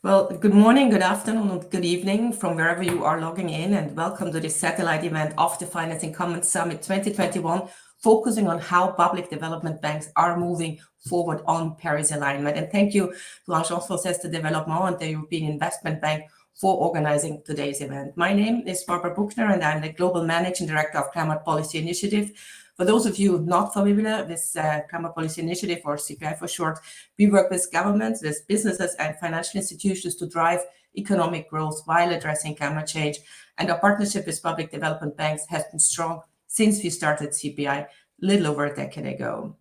Well, good morning, good afternoon, and good evening from wherever you are logging in, and welcome to this satellite event of the Financing Commons Summit 2021, focusing on how public development banks are moving forward on Paris alignment. And thank you to Agence Française de Développement and the European Investment Bank for organizing today's event. My name is Barbara Buchner, and I'm the Global Managing Director of Climate Policy Initiative. For those of you not familiar with Climate Policy Initiative, or CPI for short, we work with governments, with businesses and financial institutions to drive economic growth while addressing climate change. And our partnership with public development banks has been strong since we started CPI a little over a decade ago.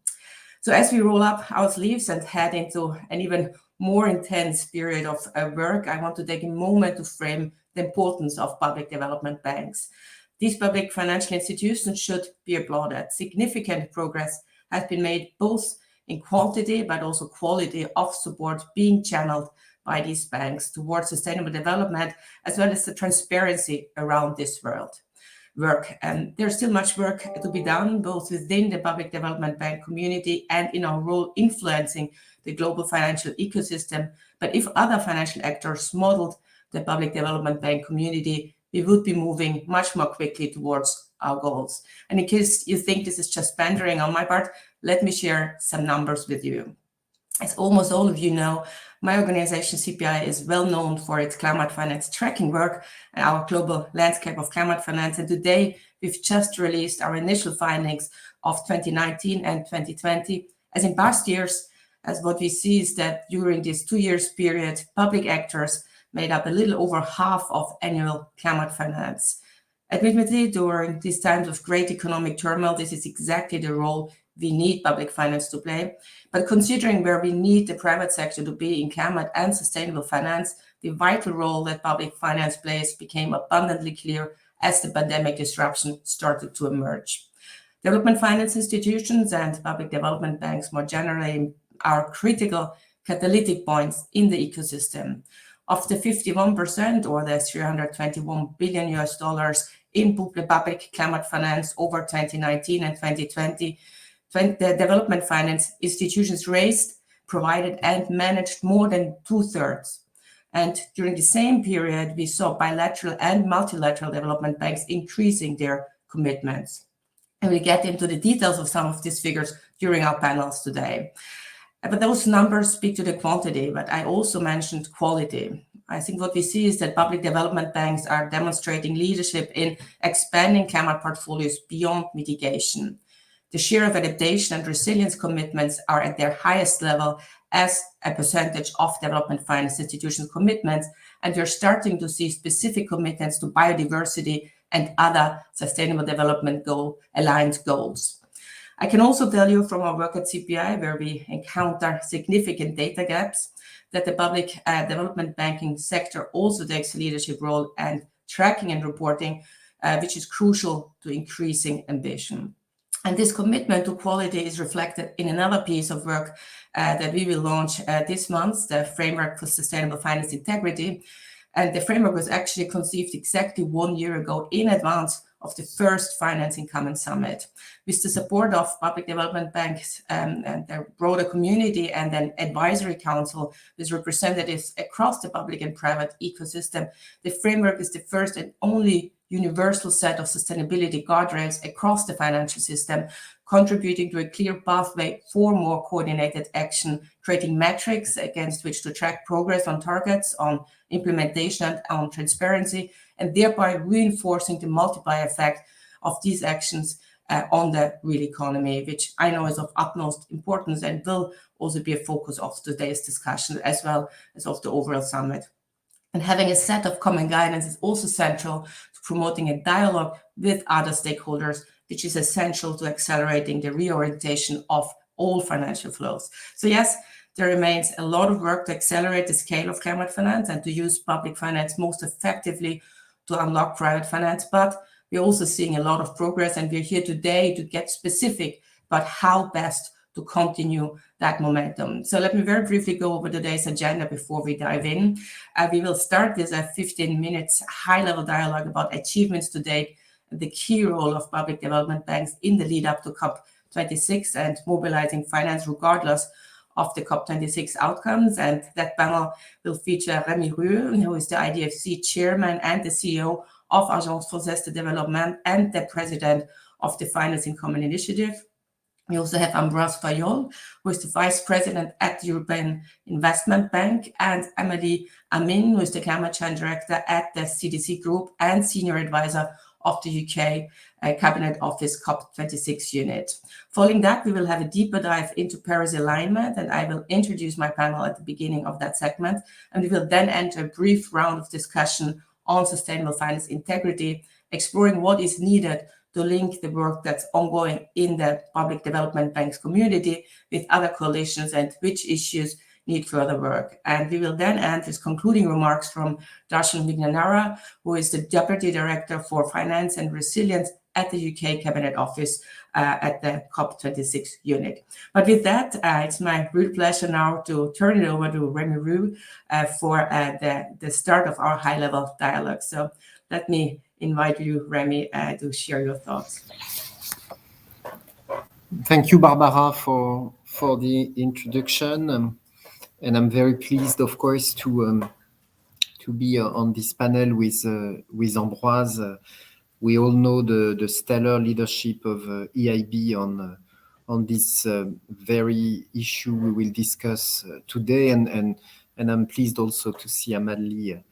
So as we roll up our sleeves and head into an even more intense period of work, I want to take a moment to frame the importance of public development banks. These public financial institutions should be applauded. Significant progress has been made both in quantity but also quality of support being channeled by these banks towards sustainable development, as well as the transparency around this work. And there's still much work to be done, both within the public development bank community and in our role influencing the global financial ecosystem. But if other financial actors modeled the public development bank community, we would be moving much more quickly towards our goals. And in case you think this is just pandering on my part, let me share some numbers with you. As almost all of you know, my organization CPI is well known for its climate finance tracking work and our global landscape of climate finance. And today we've just released our initial findings of 2019 and 2020. As in past years, as what we see is that during this 2 years period, public actors made up a little over half of annual climate finance. Admittedly, during these times of great economic turmoil, this is exactly the role we need public finance to play. But considering where we need the private sector to be in climate and sustainable finance, the vital role that public finance plays became abundantly clear as the pandemic disruption started to emerge. Development finance institutions and public development banks more generally are critical catalytic points in the ecosystem. Of the 51%, or the $321 billion in public climate finance over 2019 and 2020, the development finance institutions raised, provided, and managed more than 2/3. And during the same period, we saw bilateral and multilateral development banks increasing their commitments. And we'll get into the details of some of these figures during our panels today. But those numbers speak to the quantity, but I also mentioned quality. I think what we see is that public development banks are demonstrating leadership in expanding climate portfolios beyond mitigation. The share of adaptation and resilience commitments are at their highest level as a percentage of development finance institutions' commitments, and we're starting to see specific commitments to biodiversity and other sustainable development aligned goals. I can also tell you from our work at CPI, where we encounter significant data gaps, that the public development banking sector also takes a leadership role and tracking and reporting, which is crucial to increasing ambition. And this commitment to quality is reflected in another piece of work that we will launch this month, the Framework for Sustainable Finance Integrity. And the framework was actually conceived exactly 1 year ago in advance of the first Financing Commons Summit. With the support of public development banks and their broader community and an advisory council with representatives across the public and private ecosystem, the framework is the first and only universal set of sustainability guardrails across the financial system, contributing to a clear pathway for more coordinated action, creating metrics against which to track progress on targets, on implementation, and on transparency, and thereby reinforcing the multiplier effect of these actions on the real economy, which I know is of utmost importance and will also be a focus of today's discussion as well as of the overall summit. And having a set of common guidance is also central to promoting a dialogue with other stakeholders, which is essential to accelerating the reorientation of all financial flows. So yes, there remains a lot of work to accelerate the scale of climate finance and to use public finance most effectively to unlock private finance. But we're also seeing a lot of progress, and we're here today to get specific about how best to continue that momentum. So let me very briefly go over today's agenda before we dive in. We will start with a 15 minutes high-level dialogue about achievements to date, and the key role of public development banks in the lead up to COP26 and mobilizing finance regardless of the COP26 outcomes. And that panel will feature Rémi Ruhe, who is the IDFC chairman and the CEO of Agence Française de Développement and the president of the Finance in Common initiative. We also have Ambroise Fayol, who is the vice president at the European Investment Bank, and Amélie Amin, who is the climate change director at the CDC Group and senior advisor of the UK Cabinet Office COP26 unit. Following that, we will have a deeper dive into Paris alignment, and I will introduce my panel at the beginning of that segment, and we will then enter a brief round of discussion on sustainable finance integrity, exploring what is needed to link the work that's ongoing in the public development banks community with other coalitions and which issues need further work. And we will then end with concluding remarks from Darshan Vignanara, who is the Deputy Director for Finance and Resilience at the UK Cabinet Office at the COP26 unit. But with that, it's my real pleasure now to turn it over to Rémi Ruhe for the start of our high-level dialogue. So let me invite you, Rémi, to share your thoughts. Thank you, Barbara, for the introduction. And I'm very pleased, of course, to be on this panel with Ambroise. We all know the stellar leadership of EIB on this very issue we will discuss today, and I'm pleased also to see Amélie.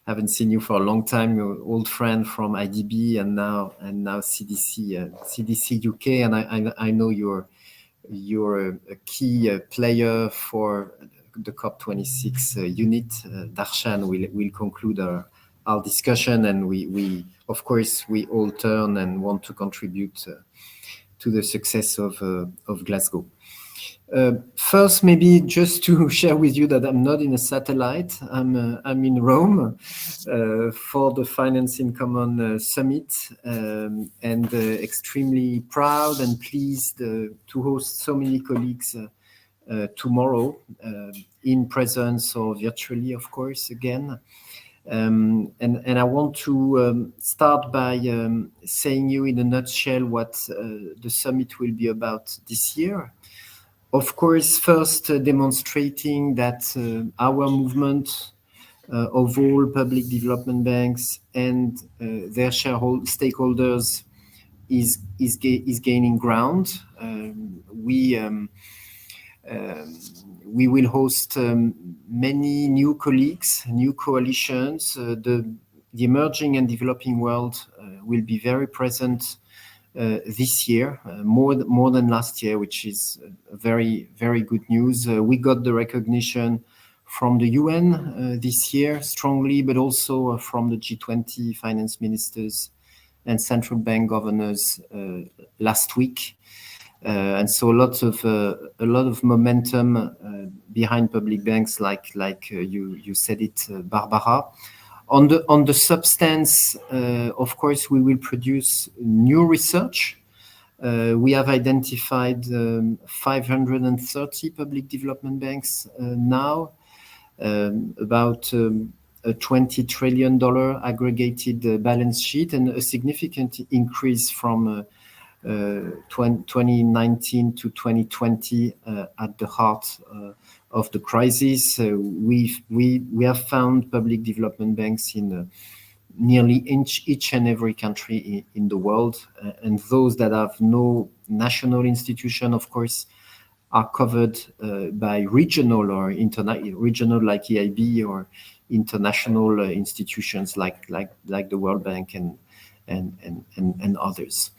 Haven't seen you for a long time, your old friend from IDB and now CDC UK, and I know you're a key player for the COP26 unit. Darshan will conclude our discussion, and we of course we all turn and want to contribute to the success of Glasgow. First, maybe just to share with you that I'm not in a satellite. I'm in Rome for the Finance in Common Summit, and extremely proud and pleased to host so many colleagues tomorrow, in presence or virtually, of course, again. And I want to start by saying you in a nutshell what the summit will be about this year. Of course, first demonstrating that our movement of all public development banks and their stakeholders is gaining ground. We will host many new colleagues, new coalitions. The emerging and developing world will be very present this year, more than last year, which is very, very good news. We got the recognition from the UN this year strongly, but also from the G20 finance ministers and central bank governors last week. And so a lot of momentum behind public banks, like you said it, Barbara. On the substance, of course, we will produce new research. We have identified 530 public development banks now, about a $20 trillion aggregated balance sheet, and a significant increase from 2019 to 2020 at the heart of the crisis. We have found public development banks in nearly each and every country in the world, and those that have no national institution, of course, are covered by regional or regional like EIB, or international institutions like the World Bank and others.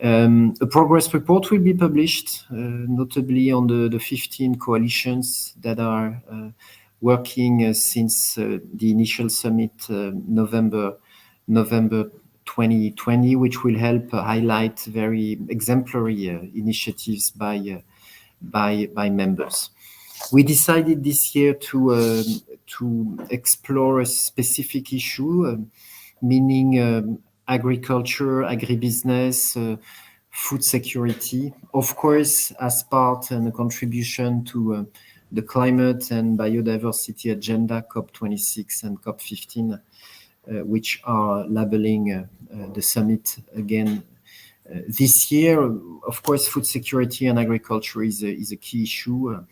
A progress report will be published, notably on the 15 coalitions that are working since the initial summit, November 2020, which will help highlight very exemplary initiatives by members. We decided this year to explore a specific issue, meaning agriculture, agribusiness, food security, of course, as part and a contribution to the climate and biodiversity agenda, COP26 and COP15, which are labeling the summit again This year, of course, food security and agriculture is a key issue.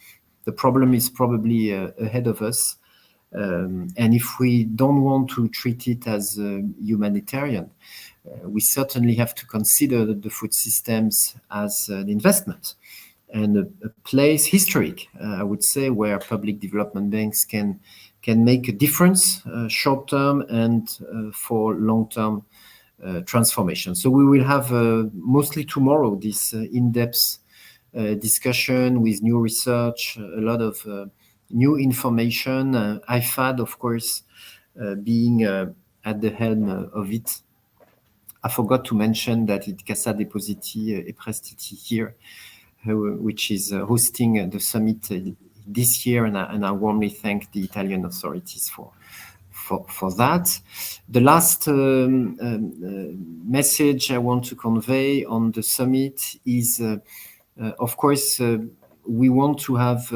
The problem is probably ahead of us. And if we don't want to treat it as humanitarian, we certainly have to consider the food systems as an investment and a place historic, I would say, where public development banks can make a difference short-term and for long-term transformation. So we will have mostly tomorrow this in-depth discussion with new research, a lot of new information, IFAD, of course, being at the helm of it. I forgot to mention that it's Cassa Depositi e Prestiti here, which is hosting the summit this year, and I warmly thank the Italian authorities for that. The last message I want to convey on the summit is, of course, we want to have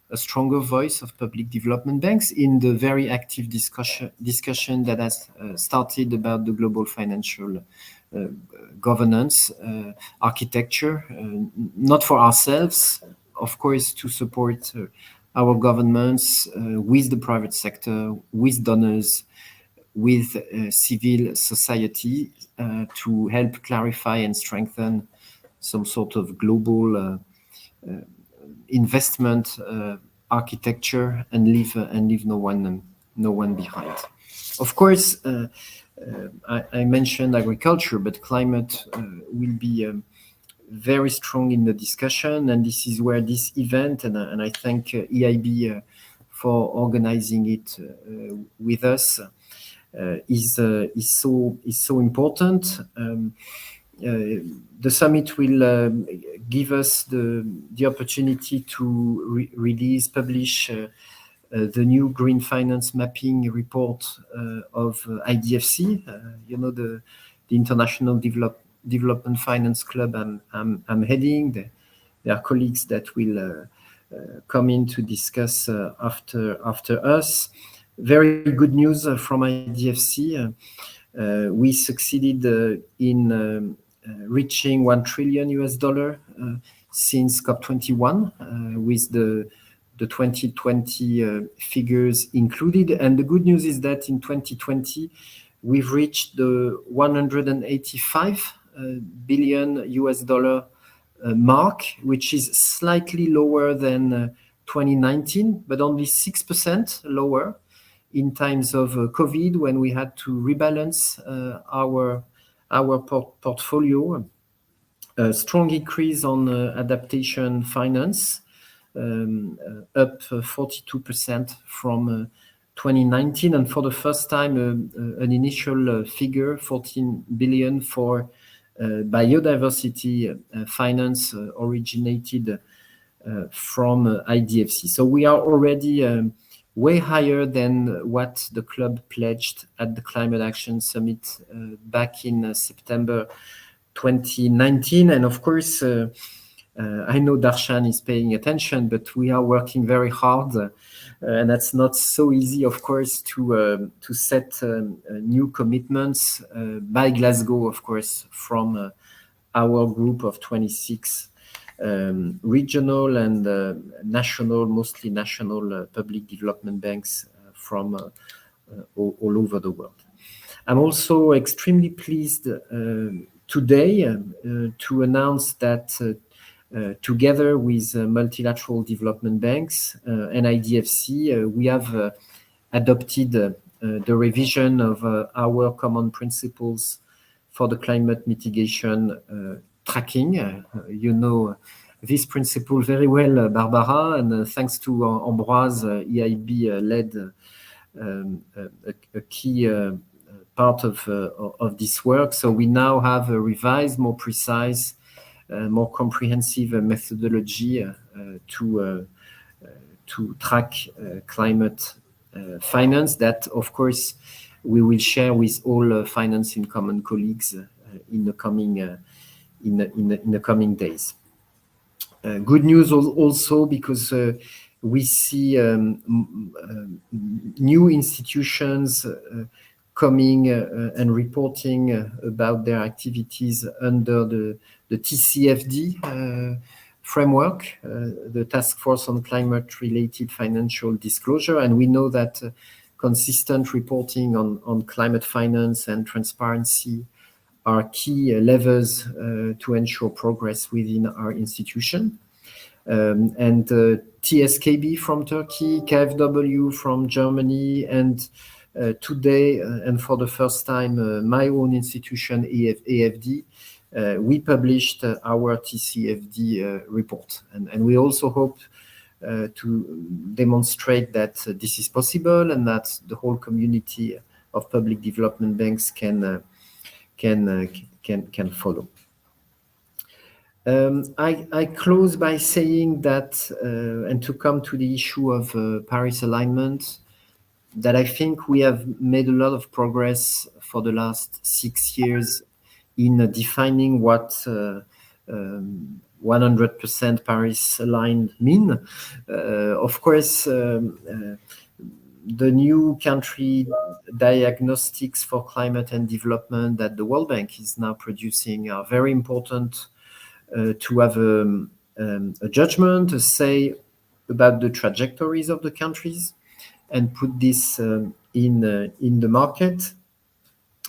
a stronger voice of public development banks in the very active discussion that has started about the global financial governance architecture, not for ourselves, of course, to support our governments with the private sector, with donors, with civil society to help clarify and strengthen some sort of global investment architecture and leave no one behind. Of course, I mentioned agriculture, but climate will be very strong in the discussion, and this is where this event, and I thank EIB for organizing it with us, is so important. The summit will give us the opportunity to publish the new green finance mapping report of IDFC, the International Development Finance Club I'm heading. There are colleagues that will come in to discuss after us. Very good news from IDFC. We succeeded in reaching $1 trillion since COP21 with the 2020 figures included. And the good news is that in 2020, we've reached the $185 billion mark, which is slightly lower than 2019, but only 6% lower in times of COVID, when we had to rebalance our portfolio. A strong increase on adaptation finance, up 42% from 2019, and for the first time an initial figure, 14 billion for biodiversity finance originated from IDFC. So we are already way higher than what the club pledged at the Climate Action Summit back in September 2019. And of course, I know Darshan is paying attention, but we are working very hard, and that's not so easy, of course, to set new commitments by Glasgow, of course, from our group of 26 regional and national, mostly national public development banks from all over the world. I'm also extremely pleased today to announce that together with Multilateral Development Banks and IDFC, we have adopted the revision of our common principles for the climate mitigation tracking. You know this principle very well, Barbara, and thanks to Ambroise, EIB led a key part of this work. So we now have a revised, more precise, more comprehensive methodology to track climate finance that, of course, we will share with all Finance in Common colleagues in the coming days. Good news also because we see new institutions coming and reporting about their activities under the TCFD framework, the Task Force on Climate-Related Financial Disclosure. And we know that consistent reporting on climate finance and transparency are key levers to ensure progress within our institution. And TSKB from Turkey, KfW from Germany, and today, and for the first time, my own institution, AFD, we published our TCFD report. And we also hope to demonstrate that this is possible and that the whole community of public development banks can follow. I close by saying that, and to come to the issue of Paris alignment, that I think we have made a lot of progress for the last 6 years in defining what 100% Paris aligned mean. Of course, the new country diagnostics for climate and development that the World Bank is now producing are very important to have a judgment, a say about the trajectories of the countries and put this in the market.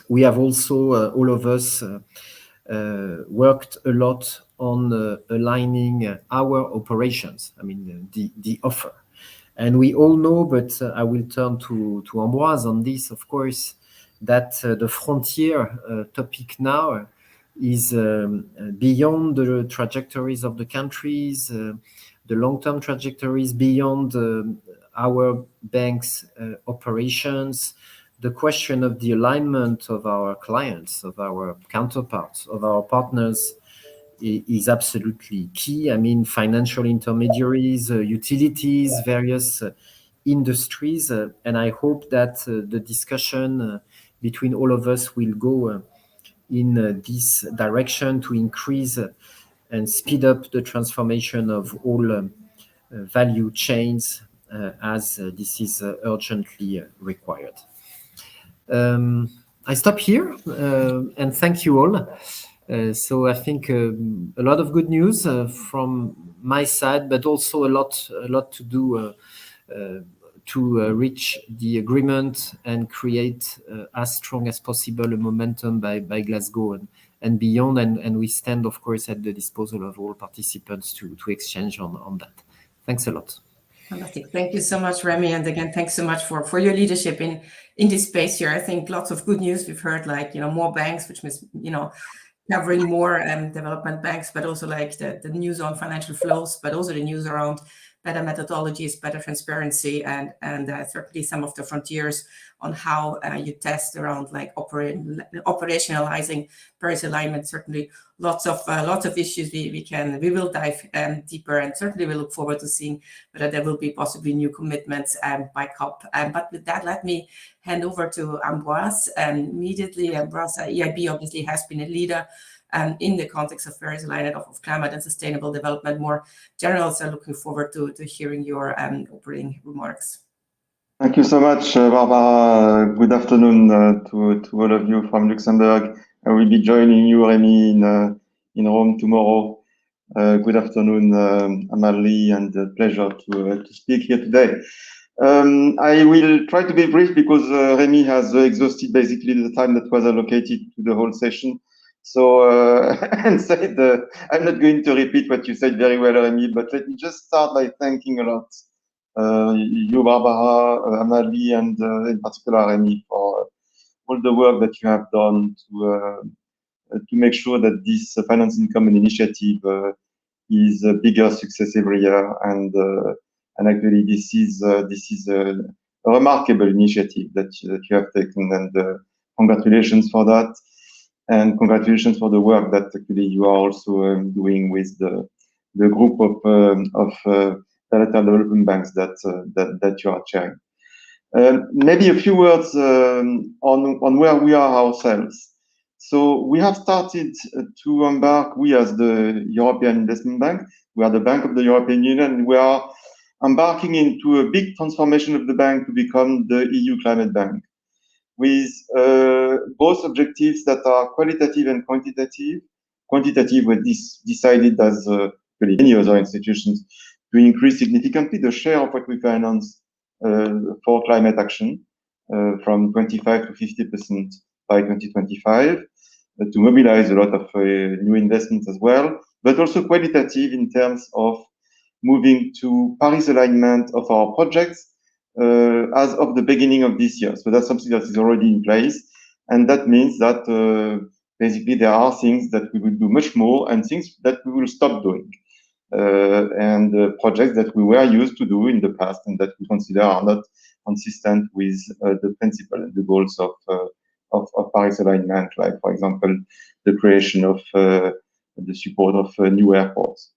We have also, all of us, worked a lot on aligning our operations, I mean, the offer. And we all know, but I will turn to Ambroise on this, of course, that the frontier topic now is beyond the trajectories of the countries, the long-term trajectories beyond our bank's operations. The question of the alignment of our clients, of our counterparts, of our partners is absolutely key. I mean, financial intermediaries, utilities, various industries. And I hope that the discussion between all of us will go in this direction to increase and speed up the transformation of all value chains as this is urgently required. I stop here and thank you all. So I think a lot of good news from my side, but also a lot to do to reach the agreement and create as strong as possible a momentum by Glasgow and beyond. And we stand, of course, at the disposal of all participants to exchange on that. Thanks a lot. Fantastic. Thank you so much, Remy. And again, thanks so much for your leadership in this space here. I think lots of good news. We've heard more banks, which means, covering more development banks, but also the news on financial flows, but also the news around better methodologies, better transparency, and certainly some of the frontiers on how you test around operationalizing Paris alignment. Certainly lots of issues we will dive deeper, and certainly we look forward to seeing whether there will be possibly new commitments by COP. But with that, let me hand over to Ambroise immediately. Ambroise, EIB obviously has been a leader in the context of Paris alignment of climate and sustainable development more general. So looking forward to hearing your opening remarks. Thank you so much, Barbara. Good afternoon to all of you from Luxembourg. I will be joining you, Remy, in Rome tomorrow. Good afternoon, Amalie, and a pleasure to speak here today. I will try to be brief because Remy has exhausted basically the time that was allocated to the whole session. So, and said, I'm not going to repeat what you said very well, Remy, but let me just start by thanking a lot you, Barbara, Amalie, and in particular, Remy, for all the work that you have done to make sure that this Finance in Common initiative is a bigger success every year. And actually, this is a remarkable initiative that you have taken, and congratulations for that. And congratulations for the work that actually you are also doing with the group of Multilateral Development Banks that you are chairing. Maybe a few words on where we are ourselves. So we have started to embark, we as the European Investment Bank, we are the Bank of the European Union, and we are embarking into a big transformation of the bank to become the EU Climate Bank. with both objectives that are qualitative and quantitative. Quantitative was decided, as many other institutions, to increase significantly the share of what we finance for climate action from 25 to 50% by 2025, to mobilize a lot of new investments as well, but also qualitative in terms of moving to Paris alignment of our projects as of the beginning of this year. So that's something that is already in place. And that means that basically there are things that we will do much more and things that we will stop doing. And projects that we were used to do in the past and that we consider are not consistent with the principle and the goals of Paris alignment, like, for example, the creation of the support of new airports.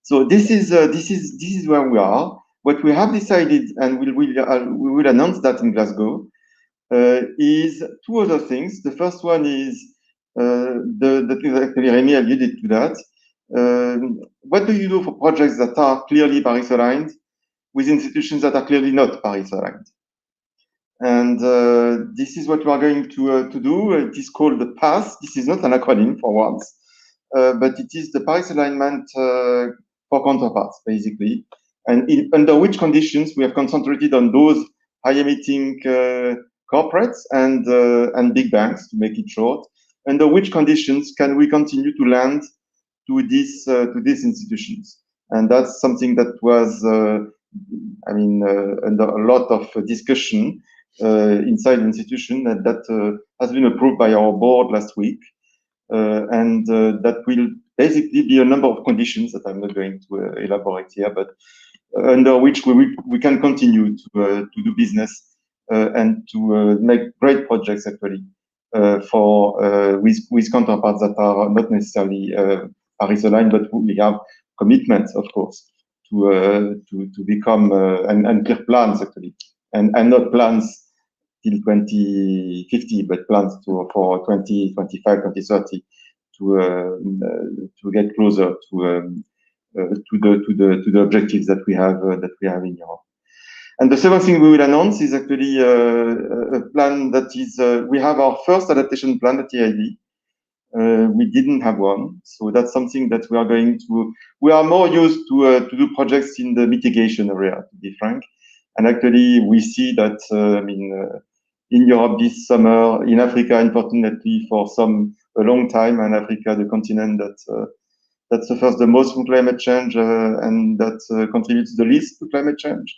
So this is where we are. What we have decided, and we will announce that in Glasgow, is two other things. The first one is actually Remy alluded to that. What do you do for projects that are clearly Paris aligned with institutions that are clearly not Paris aligned? And this is what we are going to do. It is called the PASS. This is not an acronym for once, but it is the Paris alignment for counterparts, basically. And under which conditions we have concentrated on those high-emitting corporates and big banks, to make it short. Under which conditions can we continue to lend to these institutions? And that's something that was, under a lot of discussion inside the institution, that has been approved by our board last week. And that will basically be a number of conditions that I'm not going to elaborate here, but under which we can continue to do business and to make great projects actually with counterparts that are not necessarily Paris aligned, but we have commitments, of course, to become and clear plans actually, and not plans till 2050, but plans for 2025, 2030 to get closer to the objectives that we have in Europe. And the second thing we will announce is actually a plan that is we have our first adaptation plan at EIB. We didn't have one, so that's something that we are going to. We are more used to do projects in the mitigation area, to be frank. And actually, we see that in Europe this summer, in Africa, unfortunately for a long time, and Africa, the continent that suffers the most from climate change and that contributes the least to climate change.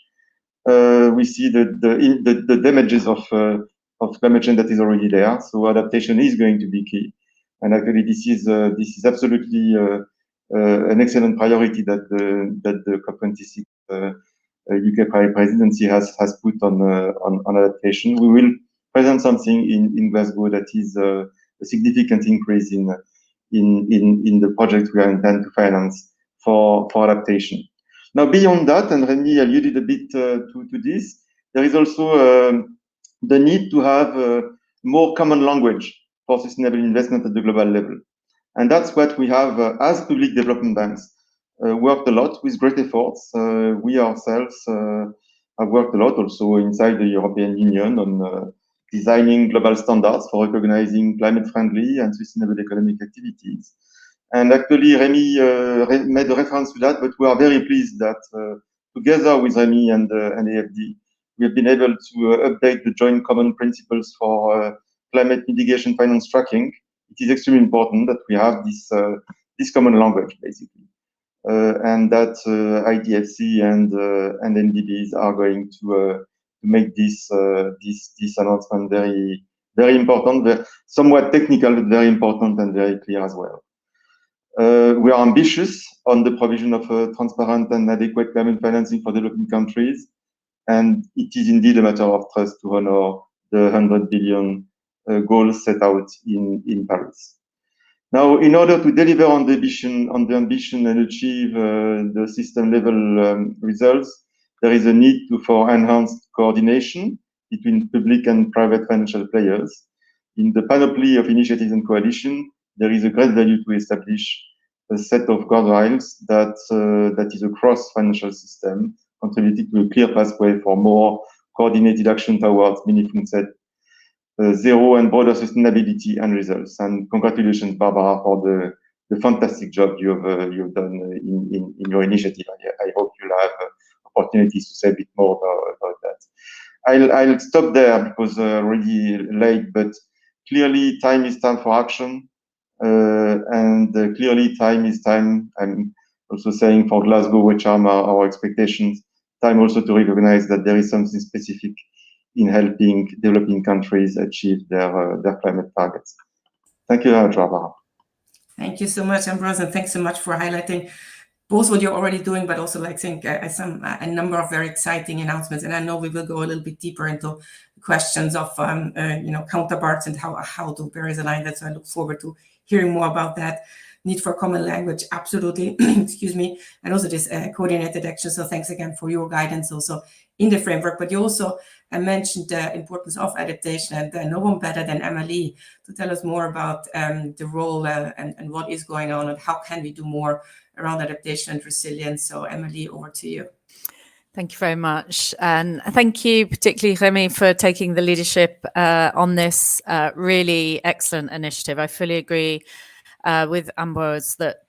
We see the damages of climate change that is already there. So adaptation is going to be key. And actually, this is absolutely an excellent priority that the COP26 UK presidency has put on adaptation. We will present something in Glasgow that is a significant increase in the project we are intending to finance for adaptation. Now, beyond that, and Remy alluded a bit to this, there is also the need to have more common language for sustainable investment at the global level. And that's what we have as public development banks worked a lot with great efforts. We ourselves have worked a lot also inside the European Union on designing global standards for recognizing climate-friendly and sustainable economic activities. And actually, Remy made a reference to that, but we are very pleased that together with Remy and AFD, we have been able to update the joint common principles for climate mitigation finance tracking. It is extremely important that we have this common language, basically, and that IDFC and MDBs are going to make this announcement very, very important, somewhat technical, but very important and very clear as well. We are ambitious on the provision of transparent and adequate climate financing for developing countries, and it is indeed a matter of trust to honor the 100 billion goals set out in Paris. Now, in order to deliver on the ambition and achieve the system-level results, there is a need for enhanced coordination between public and private financial players. In the panoply of initiatives and coalition, there is a great value to establish a set of guardrails that is across financial system, contributing to a clear pathway for more coordinated action towards meaningful set zero and broader sustainability and results. And congratulations, Barbara, for the fantastic job you've done in your initiative. I hope you'll have opportunities to say a bit more about that. I'll stop there because already late, but clearly time is time for action. And clearly time is time, I'm also saying for Glasgow, which are our expectations, time also to recognize that there is something specific in helping developing countries achieve their climate targets. Thank you very much, Barbara. Thank you so much, Ambrose, and thanks so much for highlighting both what you're already doing, but also like saying a number of very exciting announcements. And I know we will go a little bit deeper into questions of counterparts and how do Paris align that. So I look forward to hearing more about that. Need for common language, absolutely. Excuse me, and also this coordinated action. So thanks again for your guidance also in the framework. But you also mentioned the importance of adaptation, and no one better than Emily to tell us more about the role and what is going on and how can we do more around adaptation and resilience. So Emily, over to you. Thank you very much. And thank you particularly, Remy, for taking the leadership on this really excellent initiative. I fully agree with Ambrose that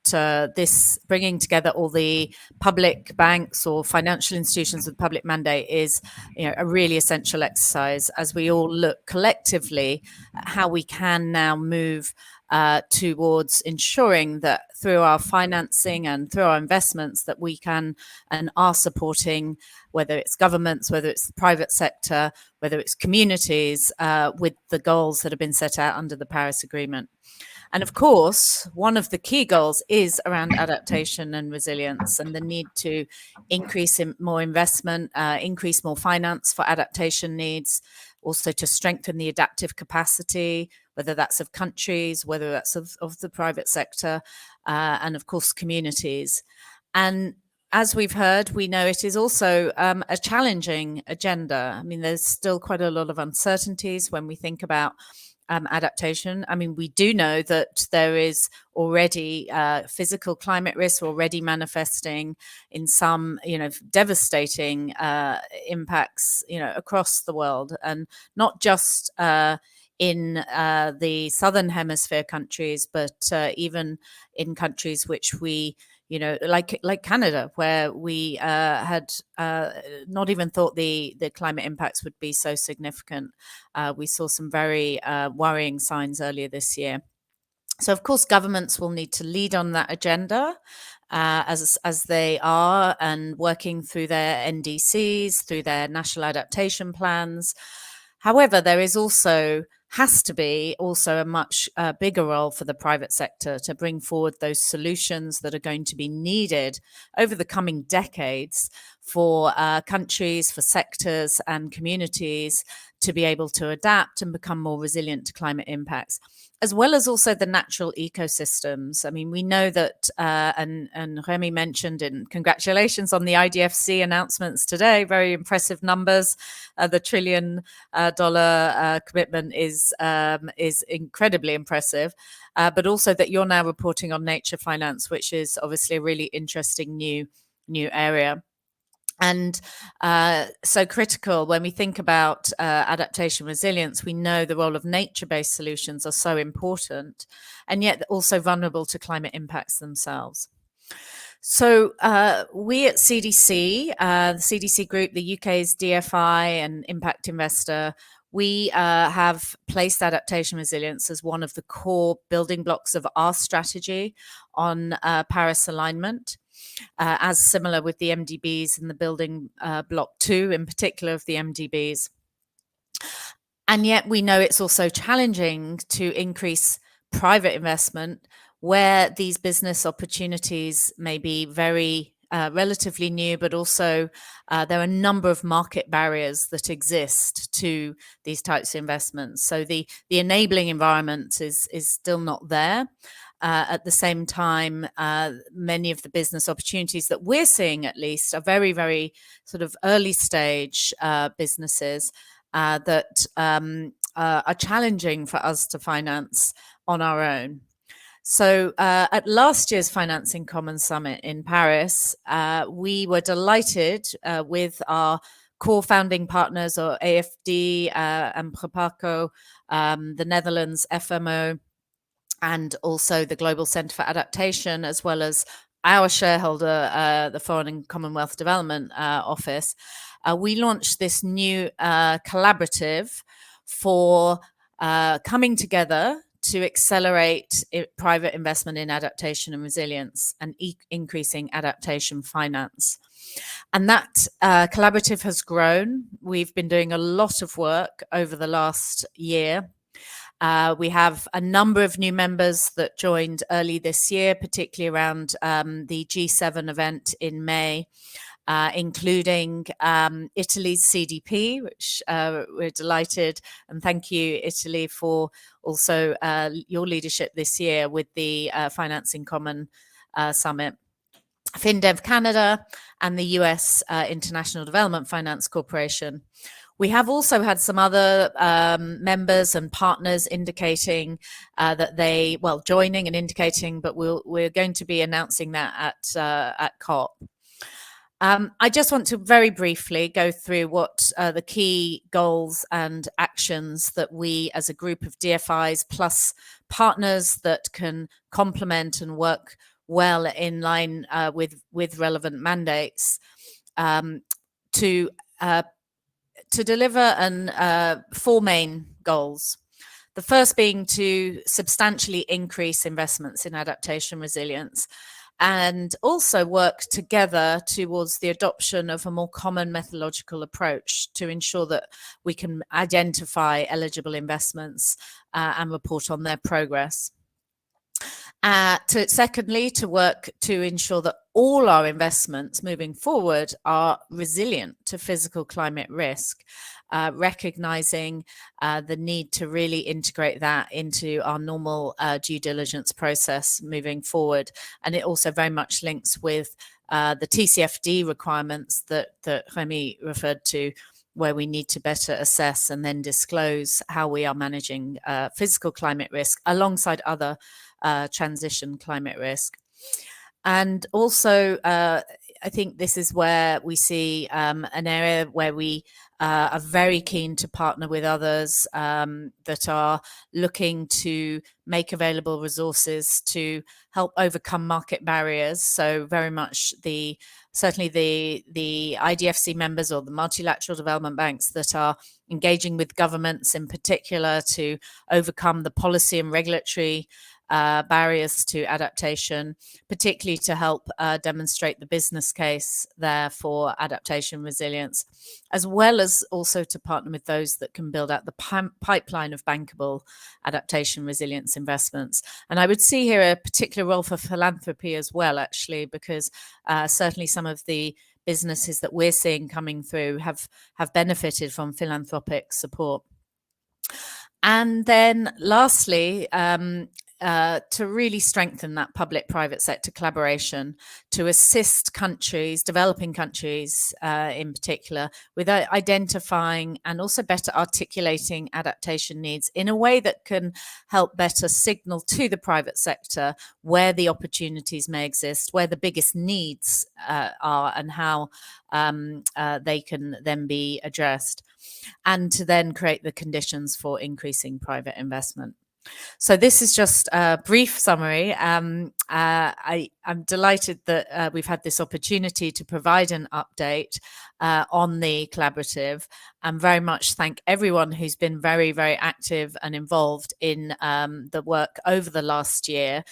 this bringing together all the public banks or financial institutions with public mandate is a really essential exercise as we all look collectively at how we can now move towards ensuring that through our financing and through our investments that we can and are supporting, whether it's governments, whether it's the private sector, whether it's communities, with the goals that have been set out under the Paris Agreement. And of course, one of the key goals is around adaptation and resilience and the need to increase more investment, increase more finance for adaptation needs, also to strengthen the adaptive capacity, whether that's of countries, whether that's of the private sector, and of course, communities. And as we've heard, we know it is also a challenging agenda. I mean, there's still quite a lot of uncertainties when we think about adaptation. I mean, we do know that there is already physical climate risk already manifesting in some, devastating impacts, across the world, and not just in the Southern Hemisphere countries, but even in countries which we, like Canada, where we had not even thought the climate impacts would be so significant. We saw some very worrying signs earlier this year. So, of course, governments will need to lead on that agenda as they are, and working through their NDCs, through their national adaptation plans. However, there is has to be a much bigger role for the private sector to bring forward those solutions that are going to be needed over the coming decades for countries, for sectors and communities to be able to adapt and become more resilient to climate impacts, as well as also the natural ecosystems. I mean, we know that, and Remy mentioned, and congratulations on the IDFC announcements today, very impressive numbers. The $1 trillion commitment is incredibly impressive, but also that you're now reporting on nature finance, which is obviously a really interesting new area. And so critical when we think about adaptation resilience, we know the role of nature-based solutions are so important, and yet also vulnerable to climate impacts themselves. So we at CDC, the CDC Group, the UK's DFI and impact investor, we have placed adaptation resilience as one of the core building blocks of our strategy on Paris alignment. As similar with the MDBs and the building block 2 in particular of the MDBs. And yet we know it's also challenging to increase private investment where these business opportunities may be very relatively new, but also there are a number of market barriers that exist to these types of investments. So the enabling environment is still not there. At the same time, many of the business opportunities that we're seeing, at least, are very, very sort of early stage businesses that are challenging for us to finance on our own. So at last year's Financing Commons Summit in Paris, we were delighted with our core founding partners are AFD and Proparco, the Netherlands FMO, and also the Global Centre for Adaptation, as well as our shareholder, the Foreign and Commonwealth Development Office. We launched this new collaborative for coming together to accelerate private investment in adaptation and resilience and increasing adaptation finance. And that collaborative has grown. We've been doing a lot of work over the last year. We have a number of new members that joined early this year, particularly around the G7 event in May, including Italy's CDP, which we're delighted, and thank you, Italy, for also your leadership this year with the Finance in Common Summit. FinDev Canada and the US International Development Finance Corporation. We have also had some other members and partners indicating that they, well, joining and indicating, but we're going to be announcing that at COP. I just want to very briefly go through what the key goals and actions that we as a group of DFIs plus partners that can complement and work well in line with relevant mandates to deliver four main goals. The first being to substantially increase investments in adaptation resilience and also work together towards the adoption of a more common methodological approach to ensure that we can identify eligible investments and report on their progress. Secondly, to work to ensure that all our investments moving forward are resilient to physical climate risk, recognizing the need to really integrate that into our normal due diligence process moving forward. And it also very much links with the TCFD requirements that Remy referred to, where we need to better assess and then disclose how we are managing physical climate risk alongside other transition climate risk. And also, I think this is where we see an area where we are very keen to partner with others that are looking to make available resources to help overcome market barriers. So very much certainly the IDFC members or the Multilateral Development Banks that are engaging with governments in particular to overcome the policy and regulatory barriers to adaptation, particularly to help demonstrate the business case there for adaptation resilience, as well as also to partner with those that can build out the pipeline of bankable adaptation resilience investments. And I would see here a particular role for philanthropy as well, actually, because certainly some of the businesses that we're seeing coming through have benefited from philanthropic support. And then lastly, to really strengthen that public-private sector collaboration to assist countries, developing countries in particular, with identifying and also better articulating adaptation needs in a way that can help better signal to the private sector where the opportunities may exist, where the biggest needs are, and how they can then be addressed, and to then create the conditions for increasing private investment. So this is just a brief summary. I'm delighted that we've had this opportunity to provide an update on the collaborative, and very much thank everyone who's been very, very active and involved in the work over the last year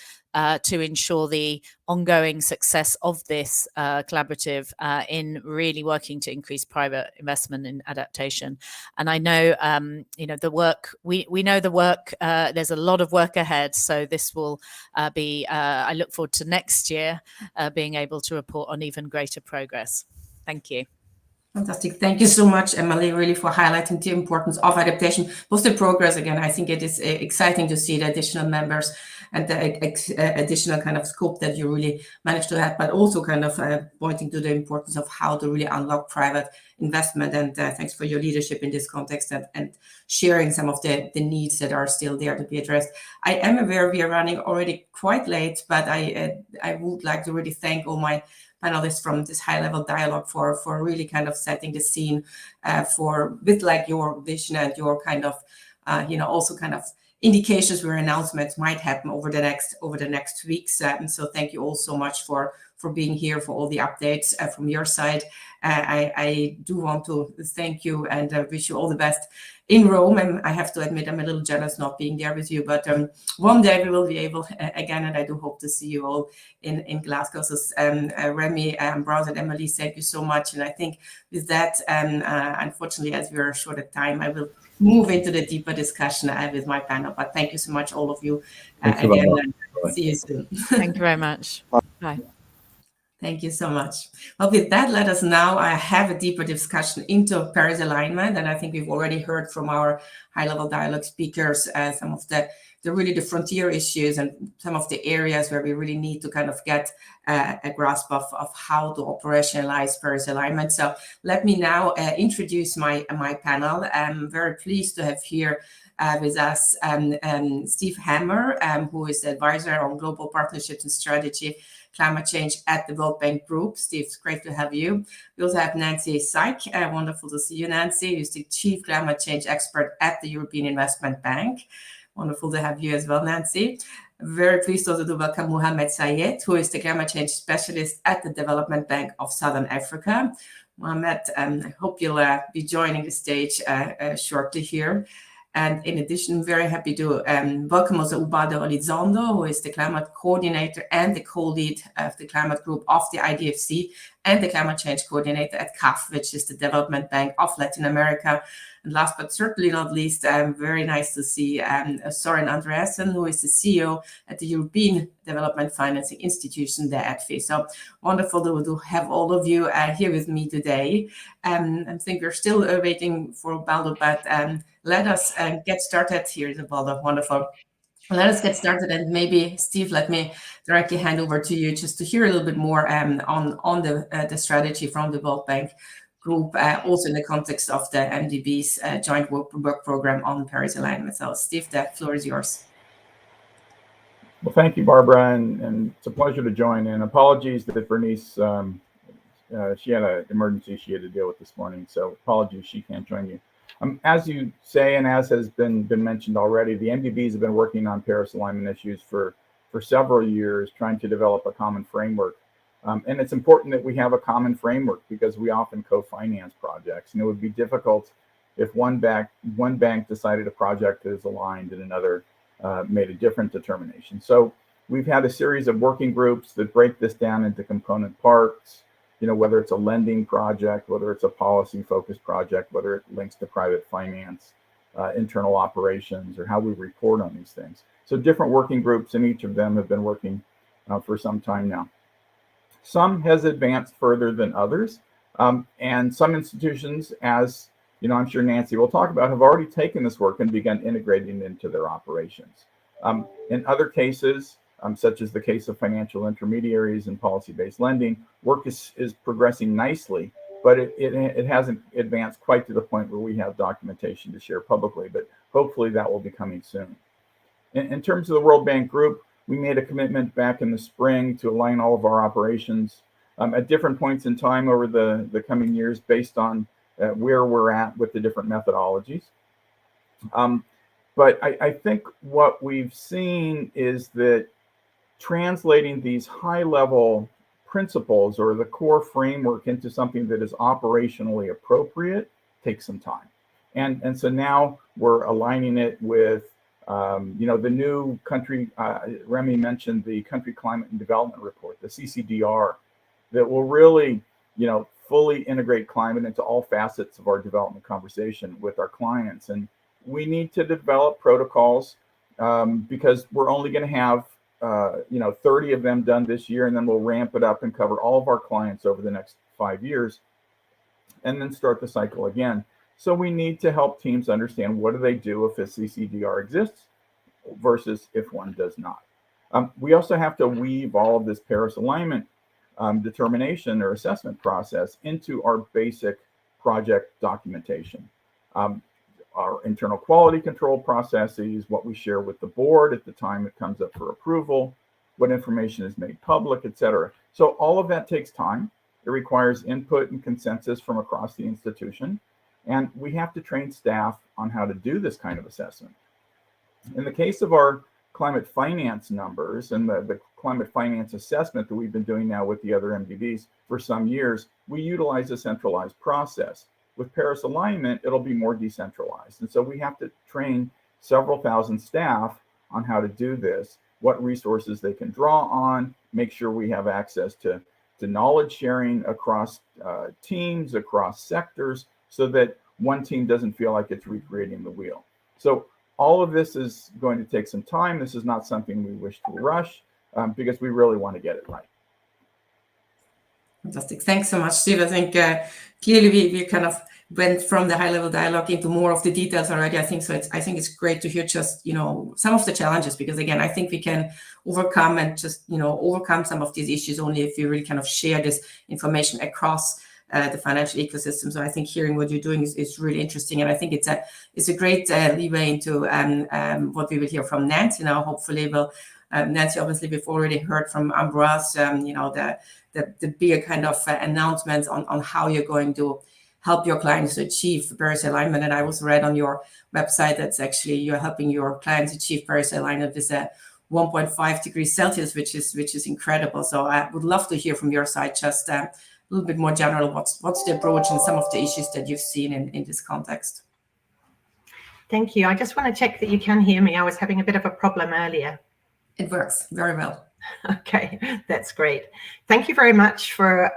to ensure the ongoing success of this collaborative in really working to increase private investment in adaptation. And I know, the work, we know the work, there's a lot of work ahead. So this will be, I look forward to next year being able to report on even greater progress. Thank you. Fantastic. Thank you so much, Emily, really for highlighting the importance of adaptation. Both the progress, again, I think it is exciting to see the additional members and the additional kind of scope that you really managed to have, but also kind of pointing to the importance of how to really unlock private investment. And thanks for your leadership in this context and sharing some of the needs that are still there to be addressed. I am aware we are running already quite late, but I would like to really thank all my panelists from this high-level dialogue for really kind of setting the scene with like your vision and your kind of, also kind of indications where announcements might happen over the next weeks. So thank you all so much for being here, for all the updates from your side. I do want to thank you and wish you all the best in Rome. And I have to admit, I'm a little jealous not being there with you, but one day we will be able again, and I do hope to see you all in Glasgow. So Remy, Browse and Emily, thank you so much. And I think with that, unfortunately, as we are short of time, I will move into the deeper discussion with my panel. But thank you so much, all of you. Again, and see you soon. Thank you very much. Bye. Thank you so much. Well, with that, let us now have a deeper discussion into Paris alignment. And I think we've already heard from our high-level dialogue speakers some of the really the frontier issues and some of the areas where we really need to kind of get a grasp of how to operationalize Paris alignment. So let me now introduce my panel. I'm very pleased to have here with us Steve Hammer, who is the advisor on global partnerships and strategy, climate change at the World Bank Group. Steve, it's great to have you. We also have Nancy Syke. Wonderful to see you, Nancy, who's the Chief Climate Change Expert at the European Investment Bank. Wonderful to have you as well, Nancy. Very pleased also to welcome Mohamed Sayed, who is the Climate Change Specialist at the Development Bank of Southern Africa. Mohamed, I hope you'll be joining the stage shortly here. And in addition, very happy to welcome also Ubado Elizondo, who is the climate coordinator and the co-lead of the climate group of the IDFC and the climate change coordinator at CAF, which is the Development Bank of Latin America. And last but certainly not least, very nice to see Soren Andreasen, who is the CEO at the European Development Financing Institution, the EDFI. So wonderful to have all of you here with me today. I think we're still waiting for Baldo, but let us get started. Here is Baldo, wonderful. Let us get started, and maybe Steve, let me directly hand over to you just to hear a little bit more on the strategy from the World Bank Group, also in the context of the MDBs joint work program on Paris alignment. So Steve, the floor is yours. Well, thank you, Barbara, and it's a pleasure to join. And apologies that Bernice, she had an emergency she had to deal with this morning, so apologies she can't join you. As you say, and as has been mentioned already, the MDBs have been working on Paris alignment issues for several years, trying to develop a common framework. And it's important that we have a common framework because we often co-finance projects, and it would be difficult if one bank decided a project is aligned and another made a different determination. So we've had a series of working groups that break this down into component parts, whether it's a lending project, whether it's a policy-focused project, whether it links to private finance, internal operations, or how we report on these things. So different working groups, and each of them have been working for some time now. Some has advanced further than others, and some institutions, as I'm sure Nancy will talk about, have already taken this work and begun integrating it into their operations. In other cases, such as the case of financial intermediaries and policy-based lending, work is progressing nicely, but it hasn't advanced quite to the point where we have documentation to share publicly, but hopefully that will be coming soon. In terms of the World Bank Group, we made a commitment back in the spring to align all of our operations at different points in time over the coming years based on where we're at with the different methodologies. But I think what we've seen is that translating these high-level principles or the core framework into something that is operationally appropriate takes some time. And so now we're aligning it with the new country, Remy mentioned the Country Climate and Development Report, the CCDR, that will really, fully integrate climate into all facets of our development conversation with our clients. And we need to develop protocols because we're only going to have 30 of them done this year, and then we'll ramp it up and cover all of our clients over the next 5 years, and then start the cycle again. So we need to help teams understand what do they do if a CCDR exists versus if one does not. We also have to weave all of this Paris alignment determination or assessment process into our basic project documentation. Our internal quality control processes, what we share with the board at the time it comes up for approval, what information is made public, et cetera. So all of that takes time. It requires input and consensus from across the institution. And we have to train staff on how to do this kind of assessment. In the case of our climate finance numbers and the climate finance assessment that we've been doing now with the other MDBs for some years, we utilize a centralized process. With Paris alignment, it'll be more decentralized. And so we have to train several thousand staff on how to do this, what resources they can draw on, make sure we have access to knowledge sharing across teams, across sectors, so that one team doesn't feel like it's recreating the wheel. So all of this is going to take some time. This is not something we wish to rush because we really want to get it right. Fantastic. Thanks so much, Steve. I think clearly we kind of went from the high-level dialogue into more of the details already. I think so. I think it's great to hear just, some of the challenges, because again, I think we can overcome and just, overcome some of these issues only if we really kind of share this information across the financial ecosystem. So I think hearing what you're doing is really interesting, and I think it's a great leeway into what we will hear from Nancy now. Hopefully, Nancy, obviously, we've already heard from Ambroise, the bigger kind of announcements on how you're going to help your clients to achieve Paris alignment. And I also read on your website that's actually you're helping your clients achieve Paris alignment with a 1.5 degrees Celsius, which is incredible. So I would love to hear from your side just a little bit more general, what's the approach and some of the issues that you've seen in this context. Thank you. I just want to check that you can hear me. I was having a bit of a problem earlier. It works very well. Okay, that's great. Thank you very much for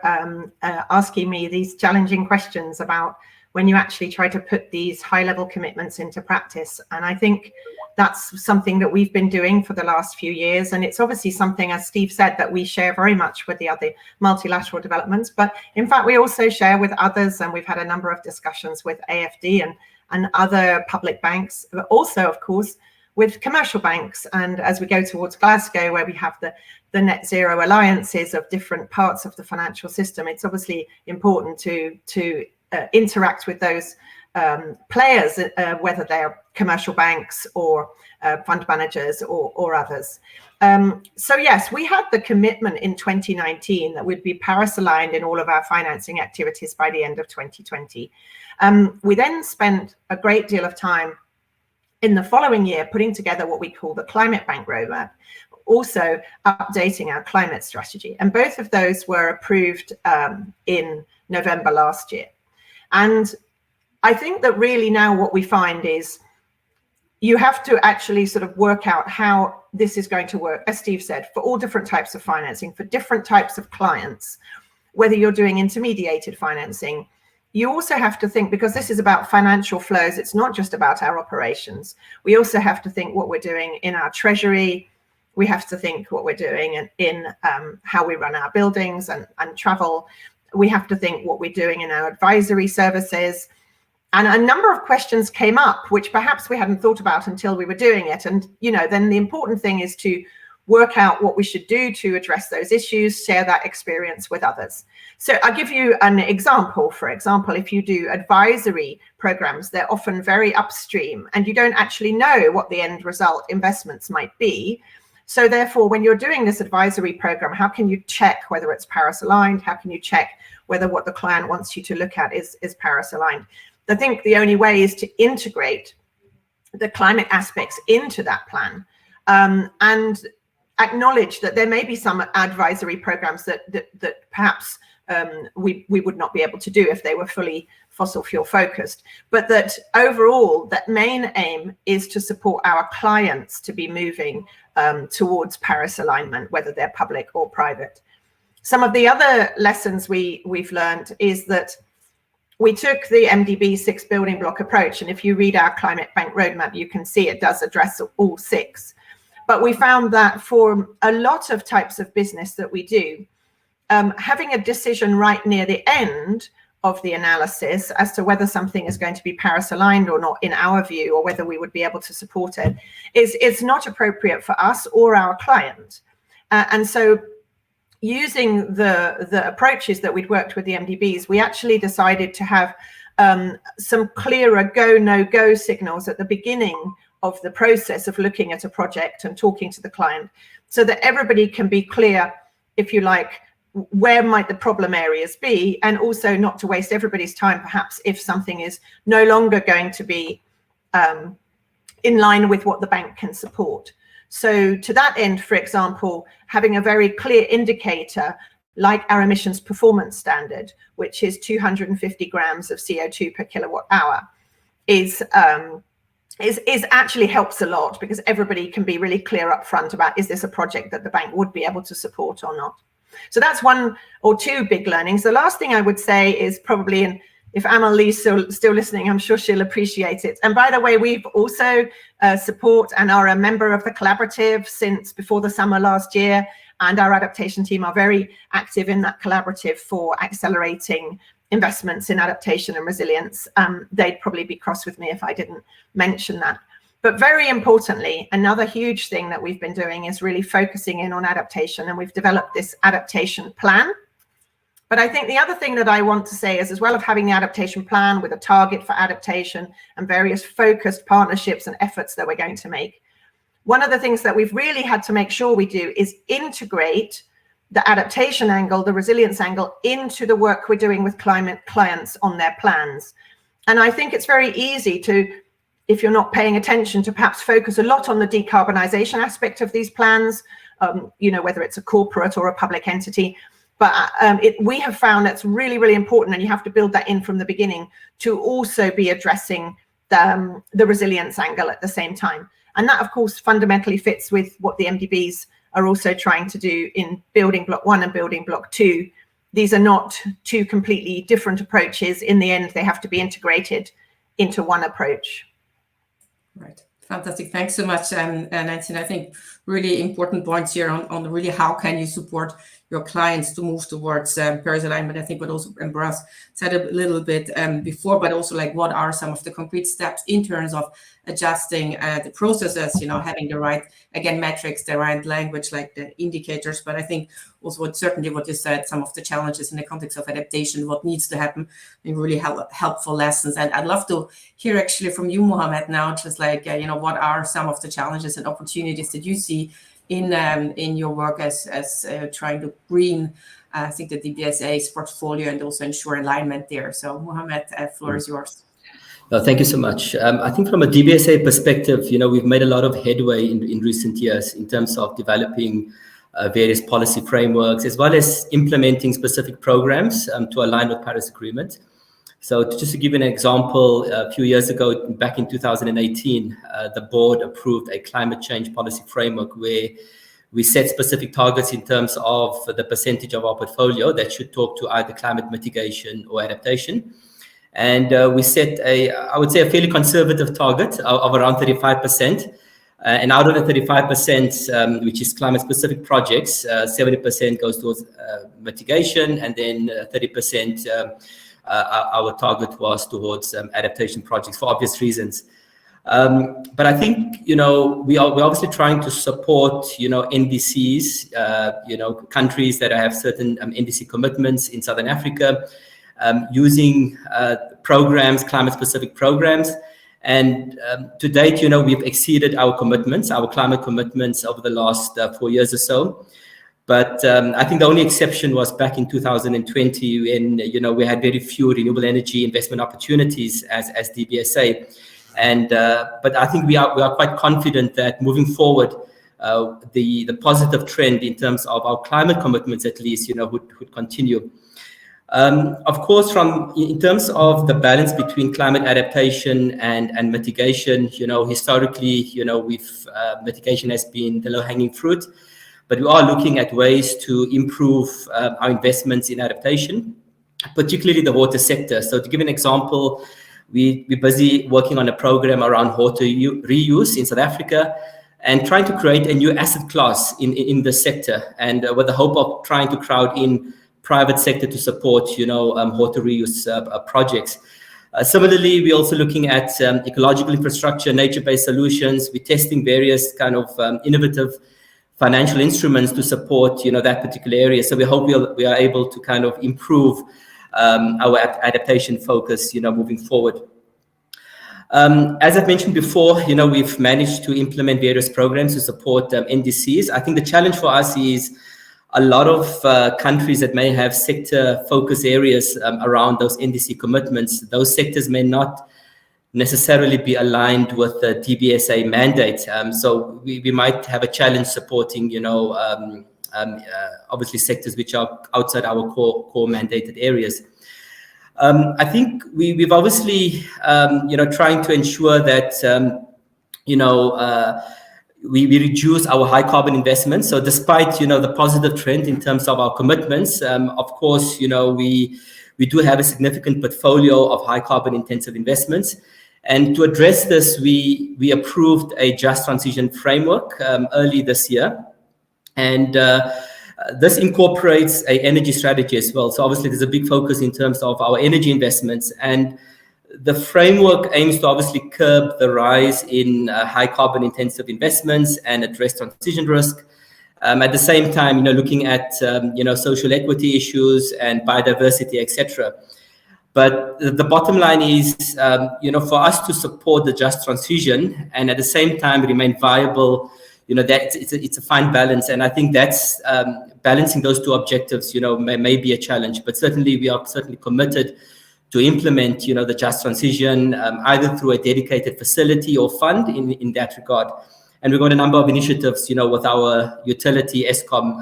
asking me these challenging questions about when you actually try to put these high-level commitments into practice. And I think that's something that we've been doing for the last few years. And it's obviously something, as Steve said, that we share very much with the other multilateral developments. But in fact, we also share with others, and we've had a number of discussions with AFD and other public banks, but also, of course, with commercial banks. And as we go towards Glasgow, where we have the net zero alliances of different parts of the financial system, it's obviously important to interact with those players, whether they're commercial banks or fund managers or others. So yes, we had the commitment in 2019 that we'd be Paris aligned in all of our financing activities by the end of 2020. We then spent a great deal of time in the following year putting together what we call the Climate Bank Roadmap, also updating our climate strategy. And both of those were approved in November last year. And I think that really now what we find is you have to actually sort of work out how this is going to work, as Steve said, for all different types of financing, for different types of clients, whether you're doing intermediated financing. You also have to think, because this is about financial flows, it's not just about our operations. We also have to think what we're doing in our treasury. We have to think what we're doing in how we run our buildings and travel. We have to think what we're doing in our advisory services. And a number of questions came up, which perhaps we hadn't thought about until we were doing it. And, then the important thing is to work out what we should do to address those issues, share that experience with others. So I'll give you an example. For example, if you do advisory programs, they're often very upstream and you don't actually know what the end result investments might be. So therefore, when you're doing this advisory program, how can you check whether it's Paris aligned? How can you check whether what the client wants you to look at is Paris aligned? I think the only way is to integrate the climate aspects into that plan and acknowledge that there may be some advisory programs that perhaps we would not be able to do if they were fully fossil fuel focused, but that overall that main aim is to support our clients to be moving towards Paris alignment, whether they're public or private. Some of the other lessons we've learned is that we took the MDB 6 building block approach, and if you read our Climate Bank Roadmap, you can see it does address all 6. But we found that for a lot of types of business that we do, having a decision right near the end of the analysis as to whether something is going to be Paris aligned or not, in our view, or whether we would be able to support it, is not appropriate for us or our client. And so using the approaches that we'd worked with the MDBs, we actually decided to have some clearer go, no go signals at the beginning of the process of looking at a project and talking to the client, so that everybody can be clear, if you like, where might the problem areas be, and also not to waste everybody's time, perhaps, if something is no longer going to be in line with what the bank can support. So to that end, for example, having a very clear indicator like our emissions performance standard, which is 250 grams of CO2 per kilowatt hour, is actually helps a lot, because everybody can be really clear up front about, is this a project that the bank would be able to support or not? So that's one or two big learnings. The last thing I would say is probably, and if Amelie's still listening, I'm sure she'll appreciate it. And by the way, we've also support and are a member of the collaborative since before the summer last year. And our adaptation team are very active in that collaborative for accelerating investments in adaptation and resilience. They'd probably be cross with me if I didn't mention that. But very importantly, another huge thing that we've been doing is really focusing in on adaptation, and we've developed this adaptation plan. But I think the other thing that I want to say is, as well as having the adaptation plan with a target for adaptation and various focused partnerships and efforts that we're going to make, one of the things that we've really had to make sure we do is integrate the adaptation angle, the resilience angle, into the work we're doing with climate clients on their plans. And I think it's very easy to, if you're not paying attention, to perhaps focus a lot on the decarbonisation aspect of these plans, whether it's a corporate or a public entity. But we have found that's really, really important, and you have to build that in from the beginning to also be addressing the resilience angle at the same time. And that, of course, fundamentally fits with what the MDBs are also trying to do in building block 1 and building block 2. These are not two completely different approaches. In the end, they have to be integrated into one approach. Right. Fantastic. Thanks so much, Nancy. And I think really important points here on really how can you support your clients to move towards Paris alignment. I think what also Ambroise said a little bit before, but also like what are some of the concrete steps in terms of adjusting the processes, having the right, again, metrics, the right language, like the indicators. But I think also certainly what you said, some of the challenges in the context of adaptation, what needs to happen, and really helpful lessons. And I'd love to hear actually from you, Mohammed, now, just like, what are some of the challenges and opportunities that you see in your work as trying to green, I think, the DBSA's portfolio and also ensure alignment there. So Mohammed, floor is yours. Thank you so much. I think from a DBSA perspective, we've made a lot of headway in recent years in terms of developing various policy frameworks, as well as implementing specific programs to align with Paris Agreement. So just to give an example, a few years ago, back in 2018, the board approved a climate change policy framework where we set specific targets in terms of the percentage of our portfolio that should talk to either climate mitigation or adaptation. And we set I would say, a fairly conservative target of around 35%. And out of the 35%, which is climate-specific projects, 70% goes towards mitigation, and then 30%, our target was towards adaptation projects for obvious reasons. But I think, we're obviously trying to support, NDCs, countries that have certain NDC commitments in Southern Africa, using programs, climate-specific programs. And to date, we've exceeded our commitments, our climate commitments over the last 4 years or so. But I think the only exception was back in 2020 when, we had very few renewable energy investment opportunities as DBSA. And but I think we are quite confident that moving forward, the positive trend in terms of our climate commitments, at least, would continue. Of course, in terms of the balance between climate adaptation and mitigation, historically, mitigation has been the low-hanging fruit, but we are looking at ways to improve our investments in adaptation, particularly the water sector. So to give an example, we're busy working on a program around water reuse in South Africa and trying to create a new asset class in the sector, and with the hope of trying to crowd in private sector to support, water reuse projects. Similarly, we're also looking at ecological infrastructure, nature-based solutions. We're testing various kind of innovative financial instruments to support, that particular area. So we hope we are able to kind of improve our adaptation focus, moving forward. As I've mentioned before, we've managed to implement various programs to support NDCs. I think the challenge for us is a lot of countries that may have sector focus areas around those NDC commitments, those sectors may not necessarily be aligned with the DBSA mandate. So we might have a challenge supporting, obviously sectors which are outside our core mandated areas. I think we've obviously, trying to ensure that, we reduce our high carbon investments. So despite, the positive trend in terms of our commitments, of course, we do have a significant portfolio of high carbon intensive investments. And to address this, we approved a just transition framework early this year. And this incorporates an energy strategy as well. So obviously there's a big focus in terms of our energy investments, and the framework aims to obviously curb the rise in high carbon intensive investments and address transition risk. At the same time, looking at, social equity issues and biodiversity, etc. But the bottom line is, for us to support the just transition and at the same time remain viable, that it's a fine balance. And I think that's balancing those two objectives, may be a challenge, but certainly we are certainly committed to implement, the just transition, either through a dedicated facility or fund in that regard. And we've got a number of initiatives, with our utility, ESCOM,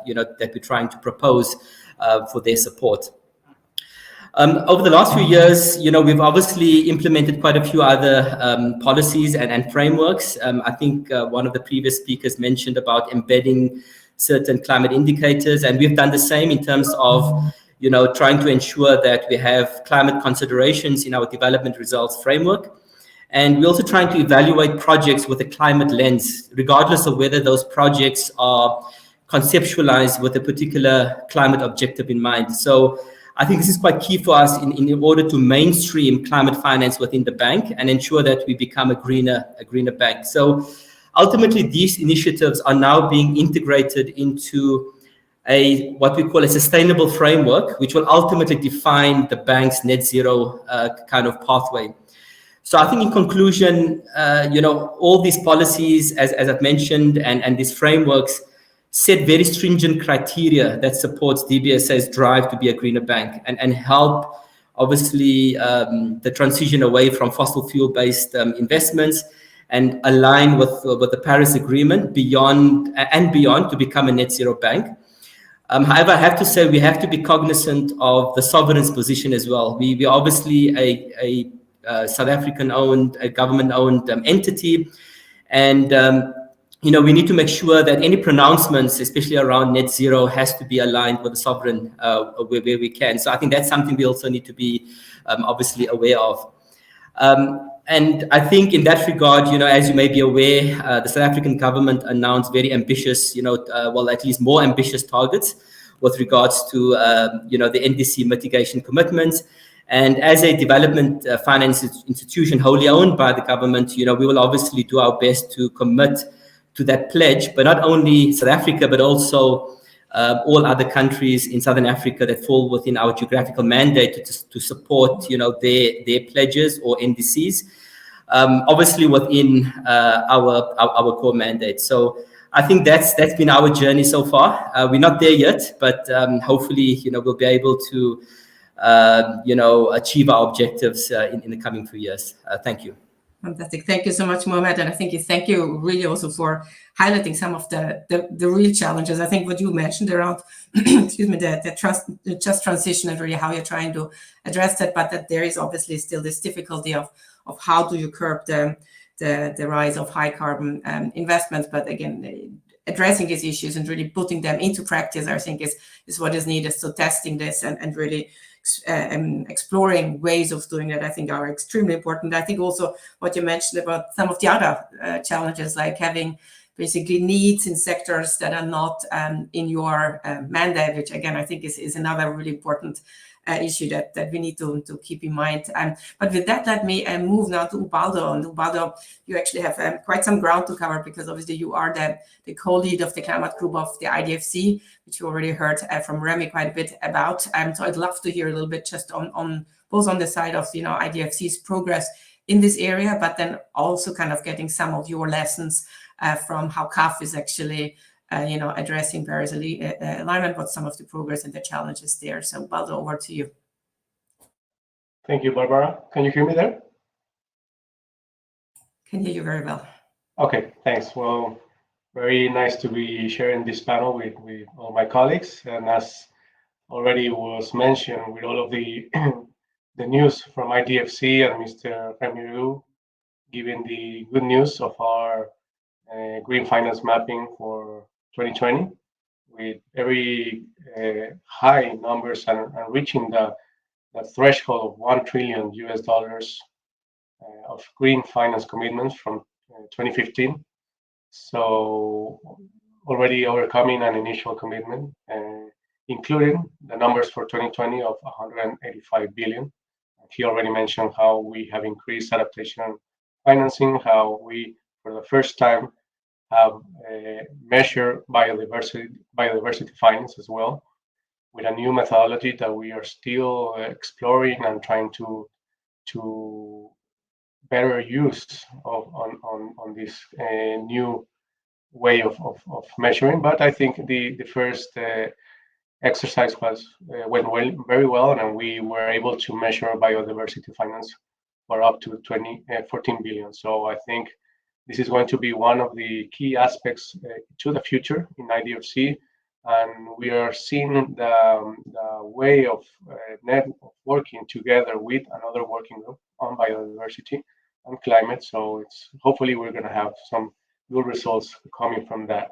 that we're trying to propose for their support. Over the last few years, we've obviously implemented quite a few other policies and frameworks. I think one of the previous speakers mentioned about embedding certain climate indicators, and we've done the same in terms of, trying to ensure that we have climate considerations in our development results framework. And we're also trying to evaluate projects with a climate lens, regardless of whether those projects are conceptualized with a particular climate objective in mind. So I think this is quite key for us in order to mainstream climate finance within the bank and ensure that we become a greener bank. So ultimately, these initiatives are now being integrated into what we call a sustainable framework, which will ultimately define the bank's net zero kind of pathway. So I think in conclusion, all these policies, as I've mentioned, and these frameworks set very stringent criteria that supports DBSA's drive to be a greener bank and help, obviously, the transition away from fossil fuel-based investments and align with the Paris Agreement beyond to become a net zero bank. However, I have to say we have to be cognizant of the sovereign's position as well. We are obviously a South African-owned, a government-owned entity, and we need to make sure that any pronouncements, especially around net zero, has to be aligned with the sovereign where we can. So I think that's something we also need to be obviously aware of. And I think in that regard, as you may be aware, the South African government announced very ambitious, at least more ambitious targets with regards to, the NDC mitigation commitments. And as a development finance institution wholly owned by the government, we will obviously do our best to commit to that pledge, but not only South Africa, but also all other countries in Southern Africa that fall within our geographical mandate to support, their pledges or NDCs, obviously within our core mandate. So I think that's been our journey so far. We're not there yet, but hopefully, we'll be able to, achieve our objectives in the coming few years. Thank you. Fantastic. Thank you so much, Mohamed. And I think thank you really also for highlighting some of the real challenges. I think what you mentioned around, excuse me, the just transition and really how you're trying to address that, but that there is obviously still this difficulty of how do you curb the rise of high carbon investments. But again, addressing these issues and really putting them into practice, I think is what is needed. So testing this and really exploring ways of doing it, I think, are extremely important. I think also what you mentioned about some of the other challenges, like having basically needs in sectors that are not in your mandate, which again, I think is another really important issue that we need to keep in mind. But with that, let me move now to Ubaldo. And Ubaldo, you actually have quite some ground to cover, because obviously you are the co-lead of the climate group of the IDFC, which you already heard from Remy quite a bit about. So I'd love to hear a little bit just on both on the side of IDFC's progress in this area, but then also kind of getting some of your lessons from how CAF is actually addressing various alignment, but some of the progress and the challenges there. So Baldo, over to you. Thank you, Barbara. Can you hear me there? Can hear you very well. Okay, thanks. Well, very nice to be sharing this panel with all my colleagues. And as already was mentioned, with all of the the news from IDFC and Mr. Remy giving the good news of our green finance mapping for 2020, with very high numbers and reaching the threshold of $1 trillion of green finance commitments from 2015. So already overcoming an initial commitment, including the numbers for 2020 of 185 billion. He already mentioned how we have increased adaptation financing, how we, for the first time, have measured biodiversity finance as well, with a new methodology that we are still exploring and trying to better use on this new way of measuring. But I think the first exercise went very well, and we were able to measure biodiversity finance for up to 14 billion. So I think this is going to be one of the key aspects to the future in IDFC, and we are seeing the way of working together with another working group on biodiversity and climate. So it's hopefully we're going to have some good results coming from that.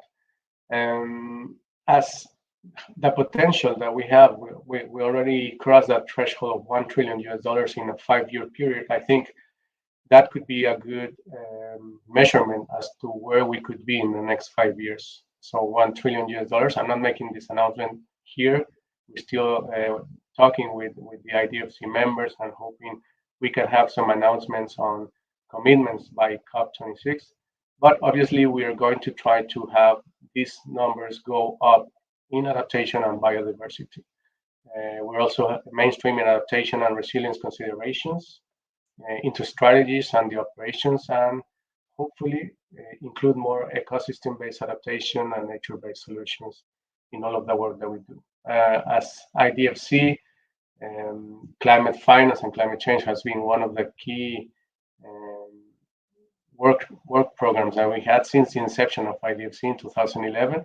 As the potential that we have, we already crossed that threshold of $1 trillion in a 5-year period. I think that could be a good measurement as to where we could be in the next 5 years. So $1 trillion. I'm not making this announcement here. We're still talking with the IDFC members and hoping we can have some announcements on commitments by COP26. But obviously, we are going to try to have these numbers go up in adaptation and biodiversity. We're also mainstreaming adaptation and resilience considerations into strategies and the operations, and hopefully include more ecosystem-based adaptation and nature-based solutions in all of the work that we do. As IDFC, climate finance and climate change has been one of the key work programs that we had since the inception of IDFC in 2011,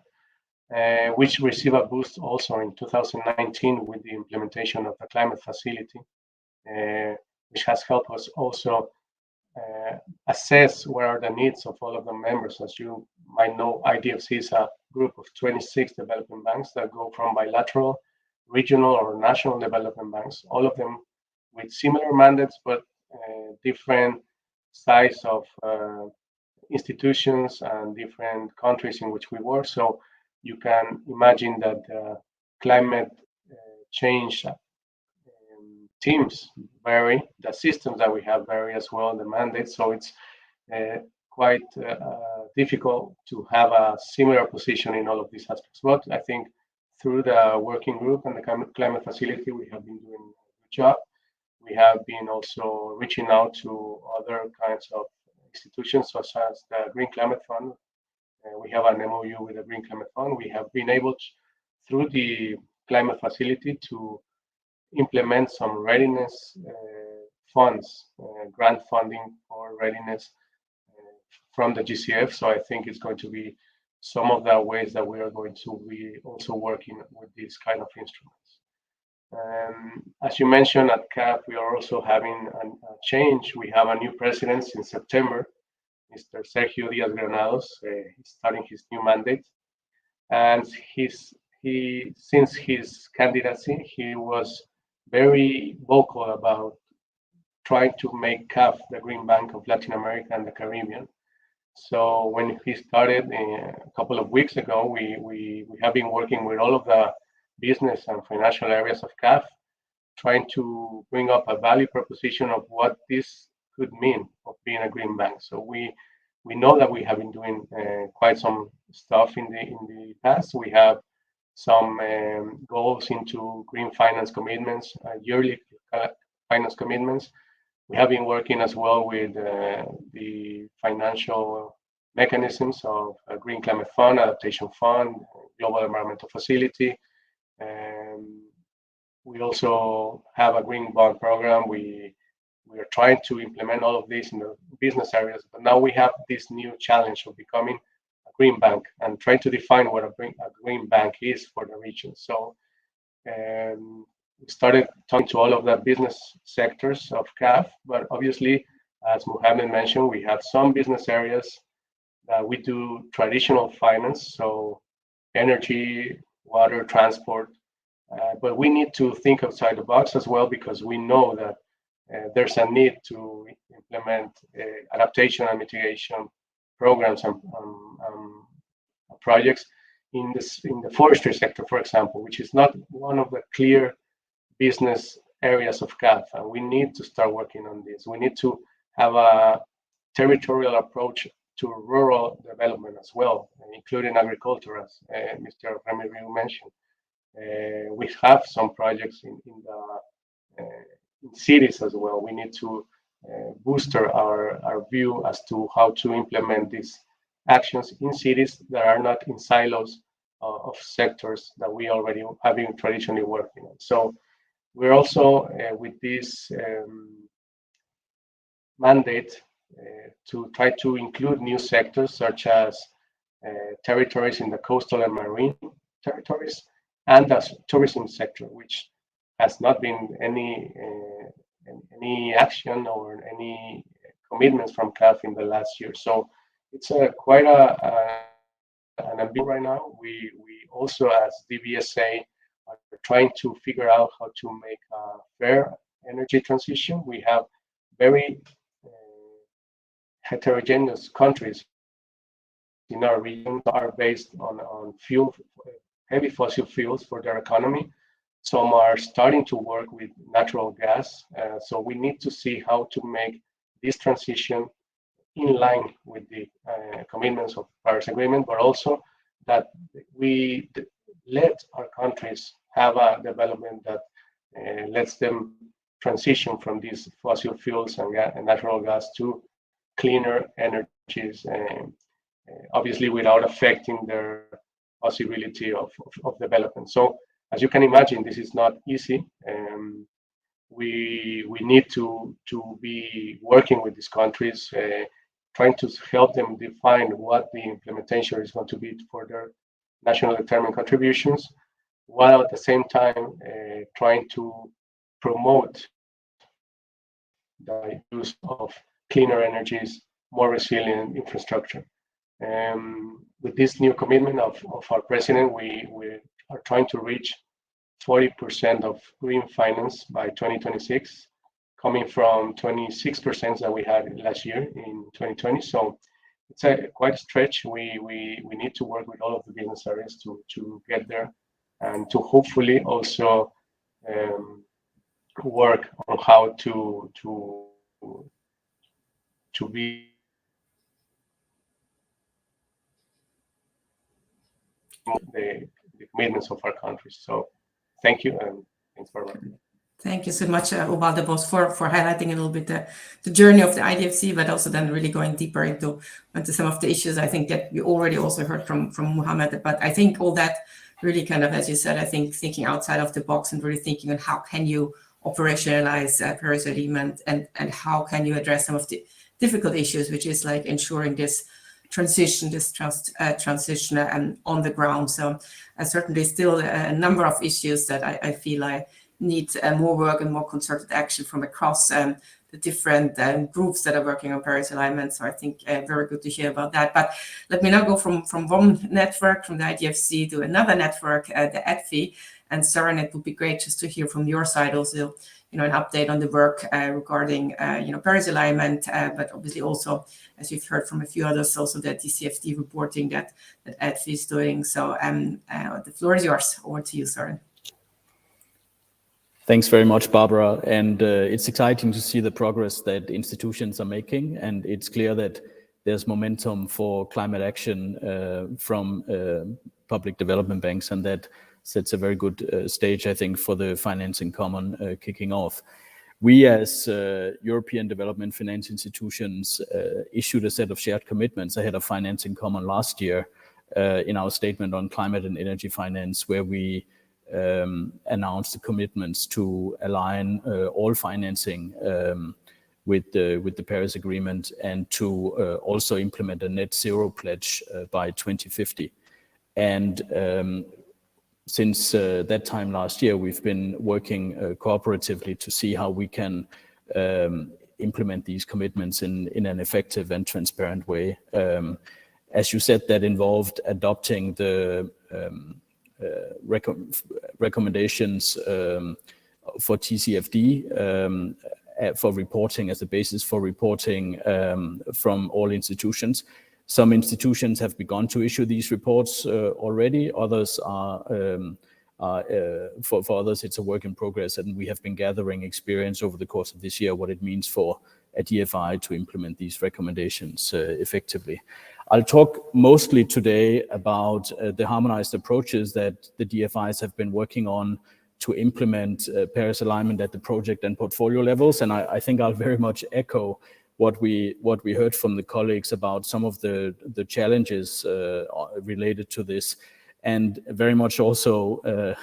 which received a boost also in 2019 with the implementation of the climate facility, which has helped us also assess where are the needs of all of the members. As you might know, IDFC is a group of 26 development banks that go from bilateral, regional, or national development banks, all of them with similar mandates, but different size of institutions and different countries in which we work. So you can imagine that climate change teams vary, the systems that we have vary as well, the mandates. So it's quite difficult to have a similar position in all of these aspects. But I think through the working group and the climate facility, we have been doing a good job. We have been also reaching out to other kinds of institutions, such as the Green Climate Fund. We have an MOU with the Green Climate Fund. We have been able to, through the climate facility, to implement some readiness funds, grant funding for readiness from the GCF. So I think it's going to be some of the ways that we are going to be also working with these kind of instruments. As you mentioned, at CAP, we are also having a change. We have a new president since September, Mr. Sergio Diaz-Granados. He's starting his new mandate. And since his candidacy, he was very vocal about trying to make CAF the Green Bank of Latin America and the Caribbean. So when he started a couple of weeks ago, we have been working with all of the business and financial areas of CAF, trying to bring up a value proposition of what this could mean of being a green bank. So we know that we have been doing quite some stuff in the past. We have some goals into green finance commitments, yearly finance commitments. We have been working as well with the financial mechanisms of a Green Climate Fund, Adaptation Fund, Global Environmental Facility. We also have a green bond program. We are trying to implement all of this in the business areas, but now we have this new challenge of becoming a green bank and trying to define what a green bank is for the region. So we started talking to all of the business sectors of CAF, but obviously, as Mohammed mentioned, we have some business areas that we do traditional finance, so energy, water, transport, but we need to think outside the box as well, because we know that there's a need to implement adaptation and mitigation programs and projects in the forestry sector, for example, which is not one of the clear business areas of CAF, and we need to start working on this. We need to have a territorial approach to rural development as well, including agriculture, as Mr. Ramiro mentioned. We have some projects in cities as well. We need to boost our view as to how to implement these actions in cities that are not in silos of sectors that we already have been traditionally working on. So we're also with this mandate to try to include new sectors such as territories in the coastal and marine territories, and the tourism sector, which has not been any action or any commitments from CAF in the last year. So it's quite an ambition right now. We also, as DBSA, are trying to figure out how to make a fair energy transition. We have very heterogeneous countries in our region that are based on heavy fossil fuels for their economy. Some are starting to work with natural gas. So we need to see how to make this transition in line with the commitments of Paris Agreement, but also that we let our countries have a development that lets them transition from these fossil fuels and natural gas to cleaner energies, obviously without affecting their possibility of development. So as you can imagine, this is not easy. We need to be working with these countries, trying to help them define what the implementation is going to be for their national determined contributions, while at the same time trying to promote the use of cleaner energies, more resilient infrastructure. With this new commitment of our president, we are trying to reach 40% of green finance by 2026, coming from 26% that we had last year in 2020. So it's quite a stretch. We need to work with all of the business areas to get there, and to hopefully also work on how to be the commitments of our countries. So thank you, and thanks for watching. Thank you so much, Ubaldo, both for highlighting a little bit the journey of the IDFC, but also then really going deeper into some of the issues I think that we already also heard from Mohammed. But I think all that really kind of, as you said, I think thinking outside of the box and really thinking on how can you operationalize Paris Agreement, and how can you address some of the difficult issues, which is like ensuring this transition on the ground. So certainly still a number of issues that I feel I need more work and more concerted action from across the different groups that are working on Paris alignment. So I think very good to hear about that. But let me now go from one network, from the IDFC, to another network, the EDFI. And Søren, it would be great just to hear from your side also, an update on the work regarding, Paris alignment, but obviously also, as you've heard from a few others, also the TCFD reporting that EDFI is doing. So the floor is yours. Over to you, Søren. Thanks very much, Barbara. And it's exciting to see the progress that institutions are making. And it's clear that there's momentum for climate action from public development banks, and that sets a very good stage, I think, for the financing common kicking off. We, as European development finance institutions, issued a set of shared commitments ahead of Finance in Common last year in our statement on climate and energy finance, where we announced the commitments to align all financing with the Paris Agreement, and to also implement a net zero pledge by 2050. And since that time last year, we've been working cooperatively to see how we can implement these commitments in an effective and transparent way. As you said, that involved adopting the recommendations for TCFD for reporting as a basis for reporting from all institutions. Some institutions have begun to issue these reports already. Others are, for others, it's a work in progress, and we have been gathering experience over the course of this year, what it means for a DFI to implement these recommendations effectively. I'll talk mostly today about the harmonized approaches that the DFIs have been working on to implement Paris alignment at the project and portfolio levels. And I think I'll very much echo what we heard from the colleagues about some of the challenges related to this, and very much also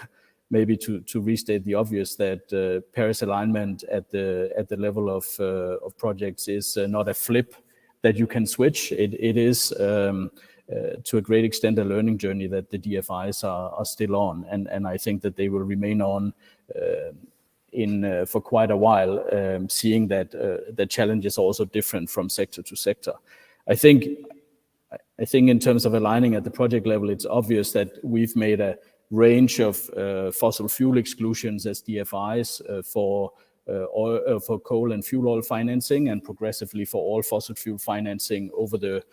maybe to restate the obvious, that Paris alignment at the level of projects is not a flip that you can switch. It is to a great extent a learning journey that the DFIs are still on, and I think that they will remain on for quite a while, seeing that the challenge is also different from sector to sector. I think in terms of aligning at the project level, it's obvious that we've made a range of fossil fuel exclusions as DFIs for coal and fuel oil financing, and progressively for all fossil fuel financing over the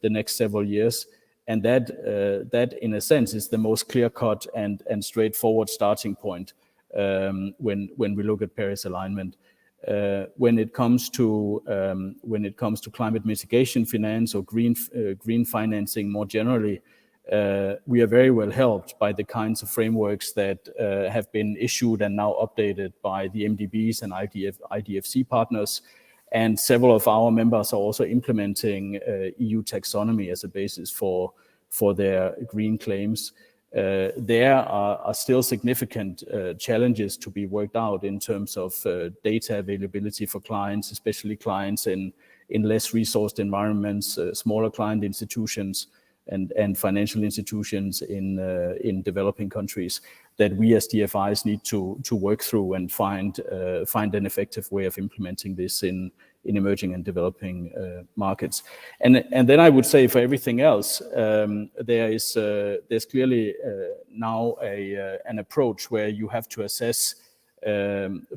next several years. And that in a sense is the most clear-cut and straightforward starting point when we look at Paris alignment. When it comes to climate mitigation finance or green financing more generally, we are very well helped by the kinds of frameworks that have been issued and now updated by the MDBs and IDFC partners. And several of our members are also implementing EU taxonomy as a basis for their green claims. There are still significant challenges to be worked out in terms of data availability for clients, especially clients in less resourced environments, smaller client institutions and financial institutions in developing countries, that we as DFIs need to work through and find an effective way of implementing this in emerging and developing markets. And then I would say for everything else, there's clearly now an approach where you have to assess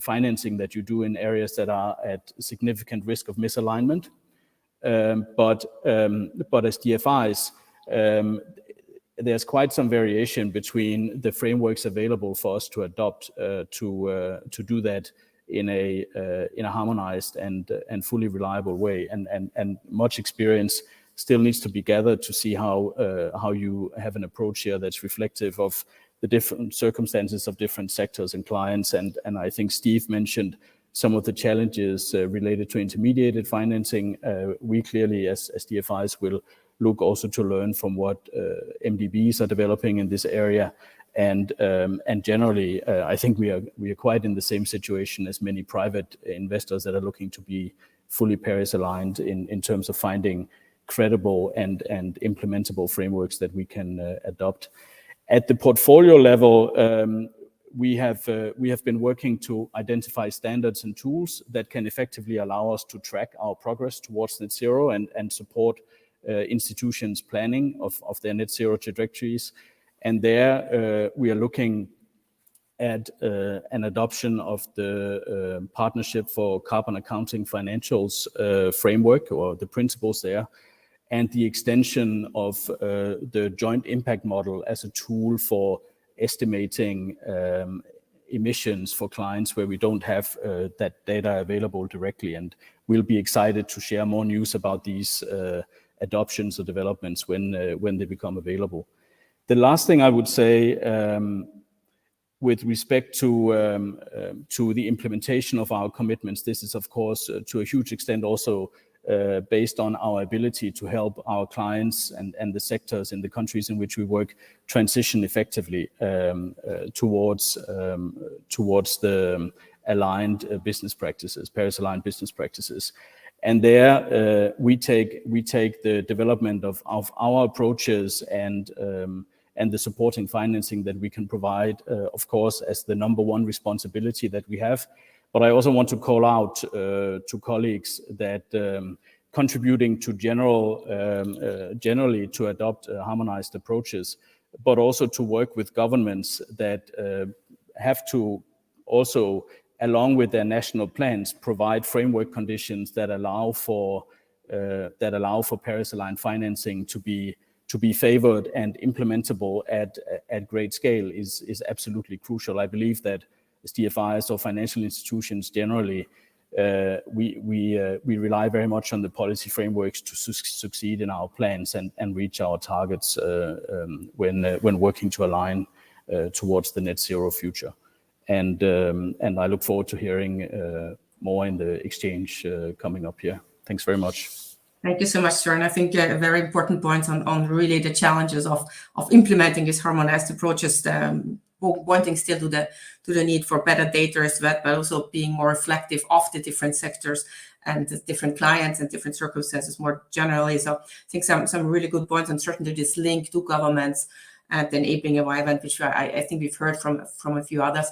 financing that you do in areas that are at significant risk of misalignment. But as DFIs, there's quite some variation between the frameworks available for us to adopt to do that in a harmonized and fully reliable way, and much experience still needs to be gathered to see how you have an approach here that's reflective of the different circumstances of different sectors and clients. And I think Steve mentioned some of the challenges related to intermediated financing. We clearly, as DFIs, will look also to learn from what MDBs are developing in this area. And generally, I think we are quite in the same situation as many private investors that are looking to be fully Paris aligned in terms of finding credible and implementable frameworks that we can adopt. At the portfolio level, we have been working to identify standards and tools that can effectively allow us to track our progress towards net zero and support institutions' planning of their net zero trajectories. And there we are looking at an adoption of the Partnership for Carbon Accounting Financials framework, or the principles there, and the extension of the joint impact model as a tool for estimating emissions for clients where we don't have that data available directly. And we'll be excited to share more news about these adoptions or developments when they become available. The last thing I would say with respect to the implementation of our commitments, this is of course to a huge extent also based on our ability to help our clients and the sectors in the countries in which we work transition effectively towards the aligned business practices, Paris-aligned business practices. And there we take the development of our approaches and the supporting financing that we can provide, of course, as the number one responsibility that we have. But I also want to call out to colleagues that contributing to generally to adopt harmonized approaches, but also to work with governments that have to also, along with their national plans, provide framework conditions that allow for Paris-aligned financing to be favored and implementable at great scale is absolutely crucial. I believe that as DFIs or financial institutions generally, we rely very much on the policy frameworks to succeed in our plans and reach our targets when working to align towards the net zero future. And I look forward to hearing more in the exchange coming up here. Thanks very much. Thank you so much, Søren. I think a very important point on really the challenges of implementing these harmonized approaches, pointing still to the need for better data as well, but also being more reflective of the different sectors and the different clients and different circumstances more generally. So I think some really good points, and certainly this link to governments and the enabling environment, which I think we've heard from a few others.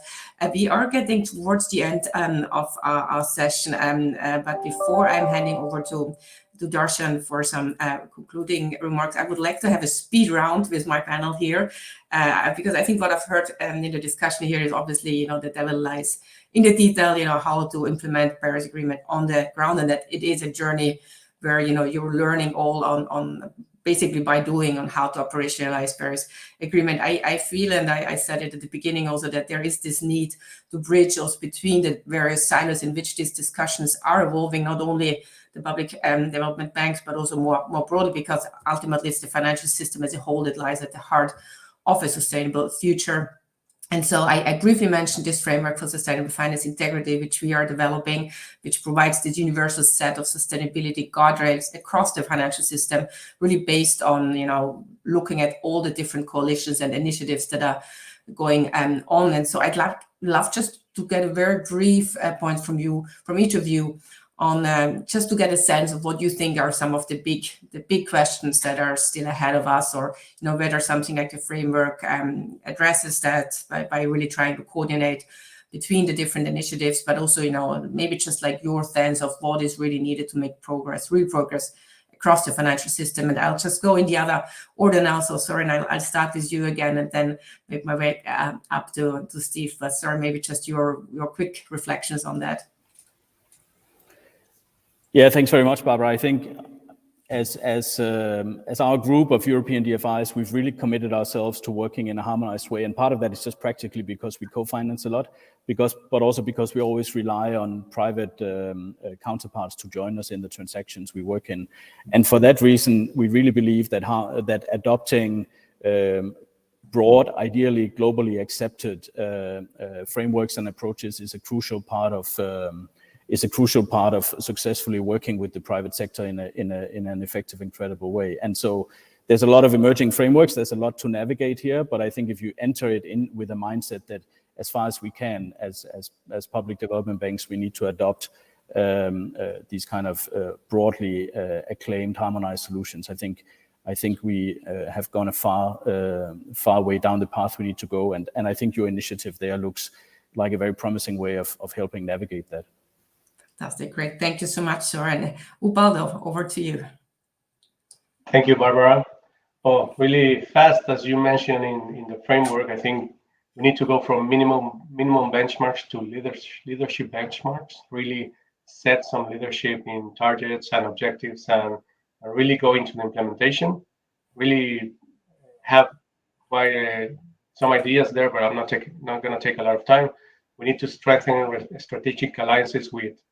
We are getting towards the end of our session, but before I'm handing over to Darshan for some concluding remarks, I would like to have a speed round with my panel here, because I think what I've heard in the discussion here is obviously, the devil lies in the detail, how to implement Paris Agreement on the ground, and that it is a journey where, you're learning all on basically by doing on how to operationalize Paris Agreement. I feel, and I said it at the beginning also, that there is this need to bridge us between the various silos in which these discussions are evolving, not only the public development banks, but also more broadly, because ultimately it's the financial system as a whole that lies at the heart of a sustainable future. And so I briefly mentioned this framework for sustainable finance integrity, which we are developing, which provides this universal set of sustainability guardrails across the financial system, really based on, looking at all the different coalitions and initiatives that are going on. And so I'd love just to get a very brief point from each of you on just to get a sense of what you think are some of the big questions that are still ahead of us, or whether something like the framework addresses that by really trying to coordinate between the different initiatives, but also maybe just like your sense of what is really needed to make real progress across the financial system. And I'll just go in the other order now. So Søren, I'll start with you again and then make my way up to Steve. But Søren, maybe just your quick reflections on that. Yeah, thanks very much, Barbara. I think as our group of European DFIs, we've really committed ourselves to working in a harmonized way. And part of that is just practically because we co-finance a lot, but also because we always rely on private counterparts to join us in the transactions we work in. And for that reason, we really believe that adopting broad, ideally globally accepted frameworks and approaches is a crucial part of successfully working with the private sector in an effective and credible way. And so there's a lot of emerging frameworks, there's a lot to navigate here, but I think if you enter it in with a mindset that as far as we can, as public development banks, we need to adopt these kind of broadly acclaimed harmonized solutions, I think we have gone a far way down the path we need to go. And I think your initiative there looks like a very promising way of helping navigate that. Fantastic, great. Thank you so much, Søren. Ubaldo, over to you. Thank you, Barbara. Oh, really fast, as you mentioned in the framework, I think we need to go from minimum benchmarks to leadership benchmarks, really set some leadership in targets and objectives, and really go into the implementation. Really have quite some ideas there, but I'm not going to take a lot of time. We need to strengthen strategic alliances with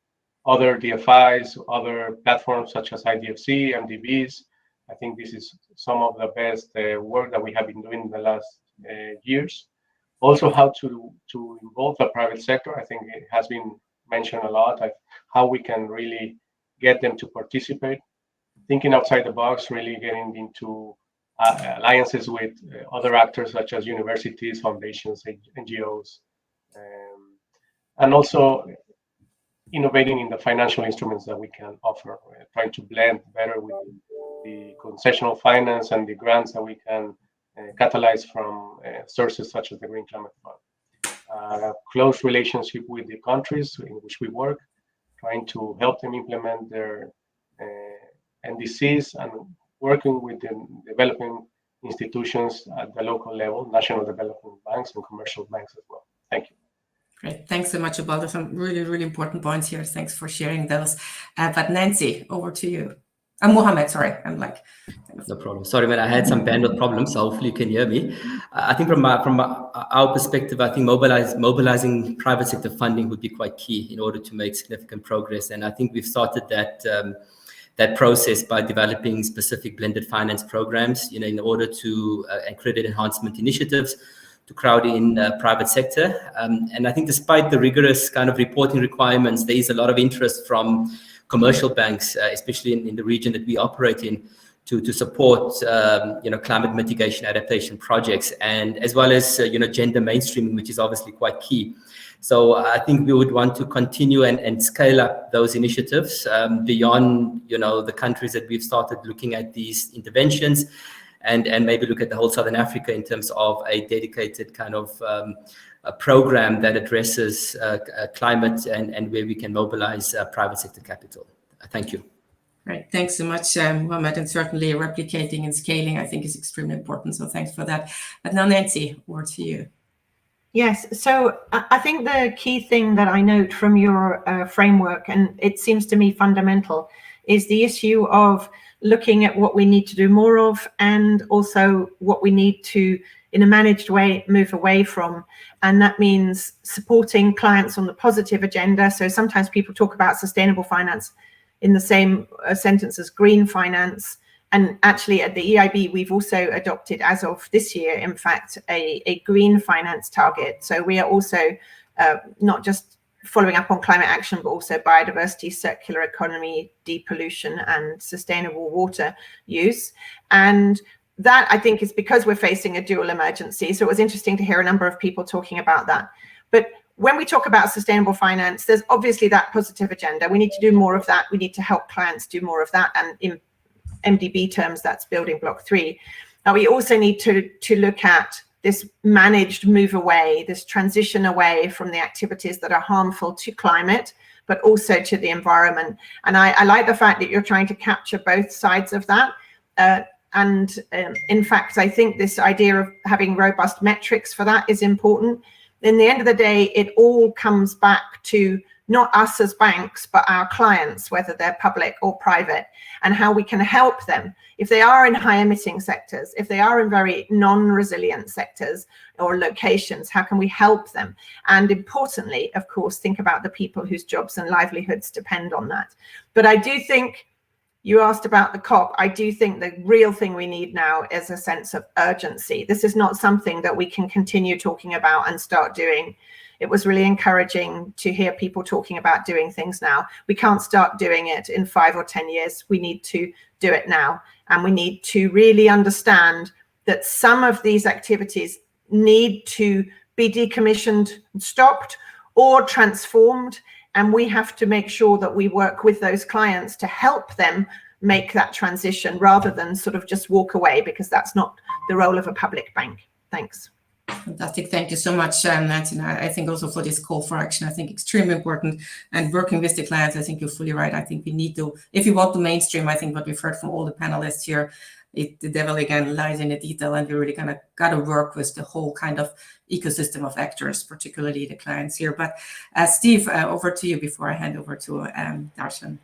other DFIs, other platforms such as IDFC, MDBs. I think this is some of the best work that we have been doing in the last years. Also, how to involve the private sector. I think it has been mentioned a lot, like how we can really get them to participate. Thinking outside the box, really getting into alliances with other actors such as universities, foundations, NGOs, and also innovating in the financial instruments that we can offer. We're trying to blend better with the concessional finance and the grants that we can catalyze from sources such as the Green Climate Fund. Close relationship with the countries in which we work, trying to help them implement their NDCs and working with the developing institutions at the local level, national development banks and commercial banks as well. Thank you. Great. Thanks so much, Ubaldo. Some really, really important points here. Thanks for sharing those. But Nancy, over to you. Mohammed, sorry. I'm like... No problem. Sorry, man. I had some bandwidth problems, so hopefully you can hear me. I think from our perspective, I think mobilizing private sector funding would be quite key in order to make significant progress. And I think we've started that process by developing specific blended finance programs, in order to and credit enhancement initiatives to crowd in private sector. And I think despite the rigorous kind of reporting requirements, there is a lot of interest from commercial banks, especially in the region that we operate in, to support climate mitigation adaptation projects, and as well as gender mainstreaming, which is obviously quite key. So I think we would want to continue and scale up those initiatives beyond the countries that we've started looking at these interventions, and maybe look at the whole Southern Africa in terms of a dedicated kind of a program that addresses climate and where we can mobilize private sector capital. Thank you. Right. Thanks so much, Mohammed. And certainly replicating and scaling, I think, is extremely important. So thanks for that. But now, Nancy, over to you. Yes. So I think the key thing that I note from your framework, and it seems to me fundamental, is the issue of looking at what we need to do more of, and also what we need to, in a managed way, move away from. And that means supporting clients on the positive agenda. So sometimes people talk about sustainable finance in the same sentence as green finance. And actually at the EIB, we've also adopted, as of this year, in fact, a green finance target. So we are also not just following up on climate action, but also biodiversity, circular economy, depollution, and sustainable water use. And that, I think, is because we're facing a dual emergency. So it was interesting to hear a number of people talking about that. But when we talk about sustainable finance, there's obviously that positive agenda. We need to do more of that. We need to help clients do more of that. And in MDB terms, that's building block 3. Now, we also need to look at this managed move away, this transition away from the activities that are harmful to climate, but also to the environment. And I like the fact that you're trying to capture both sides of that. In fact, I think this idea of having robust metrics for that is important. In the end of the day, it all comes back to not us as banks, but our clients, whether they're public or private, and how we can help them. If they are in high emitting sectors, if they are in very non-resilient sectors or locations, how can we help them? And importantly, of course, think about the people whose jobs and livelihoods depend on that. But I do think, you asked about the COP. I do think the real thing we need now is a sense of urgency. This is not something that we can continue talking about and start doing. It was really encouraging to hear people talking about doing things now. We can't start doing it in 5 or 10 years. We need to do it now. And we need to really understand that some of these activities need to be decommissioned, stopped, or transformed. And we have to make sure that we work with those clients to help them make that transition, rather than sort of just walk away, because that's not the role of a public bank. Thanks. Fantastic. Thank you so much, Nancy. I think also for this call for action, I think extremely important. And working with the clients, I think you're fully right. I think we need to, if you want to mainstream, I think what we've heard from all the panelists here, the devil again lies in the detail, and we really kind of got to work with the whole kind of ecosystem of actors, particularly the clients here. But Steve, over to you before I hand over to Darshan.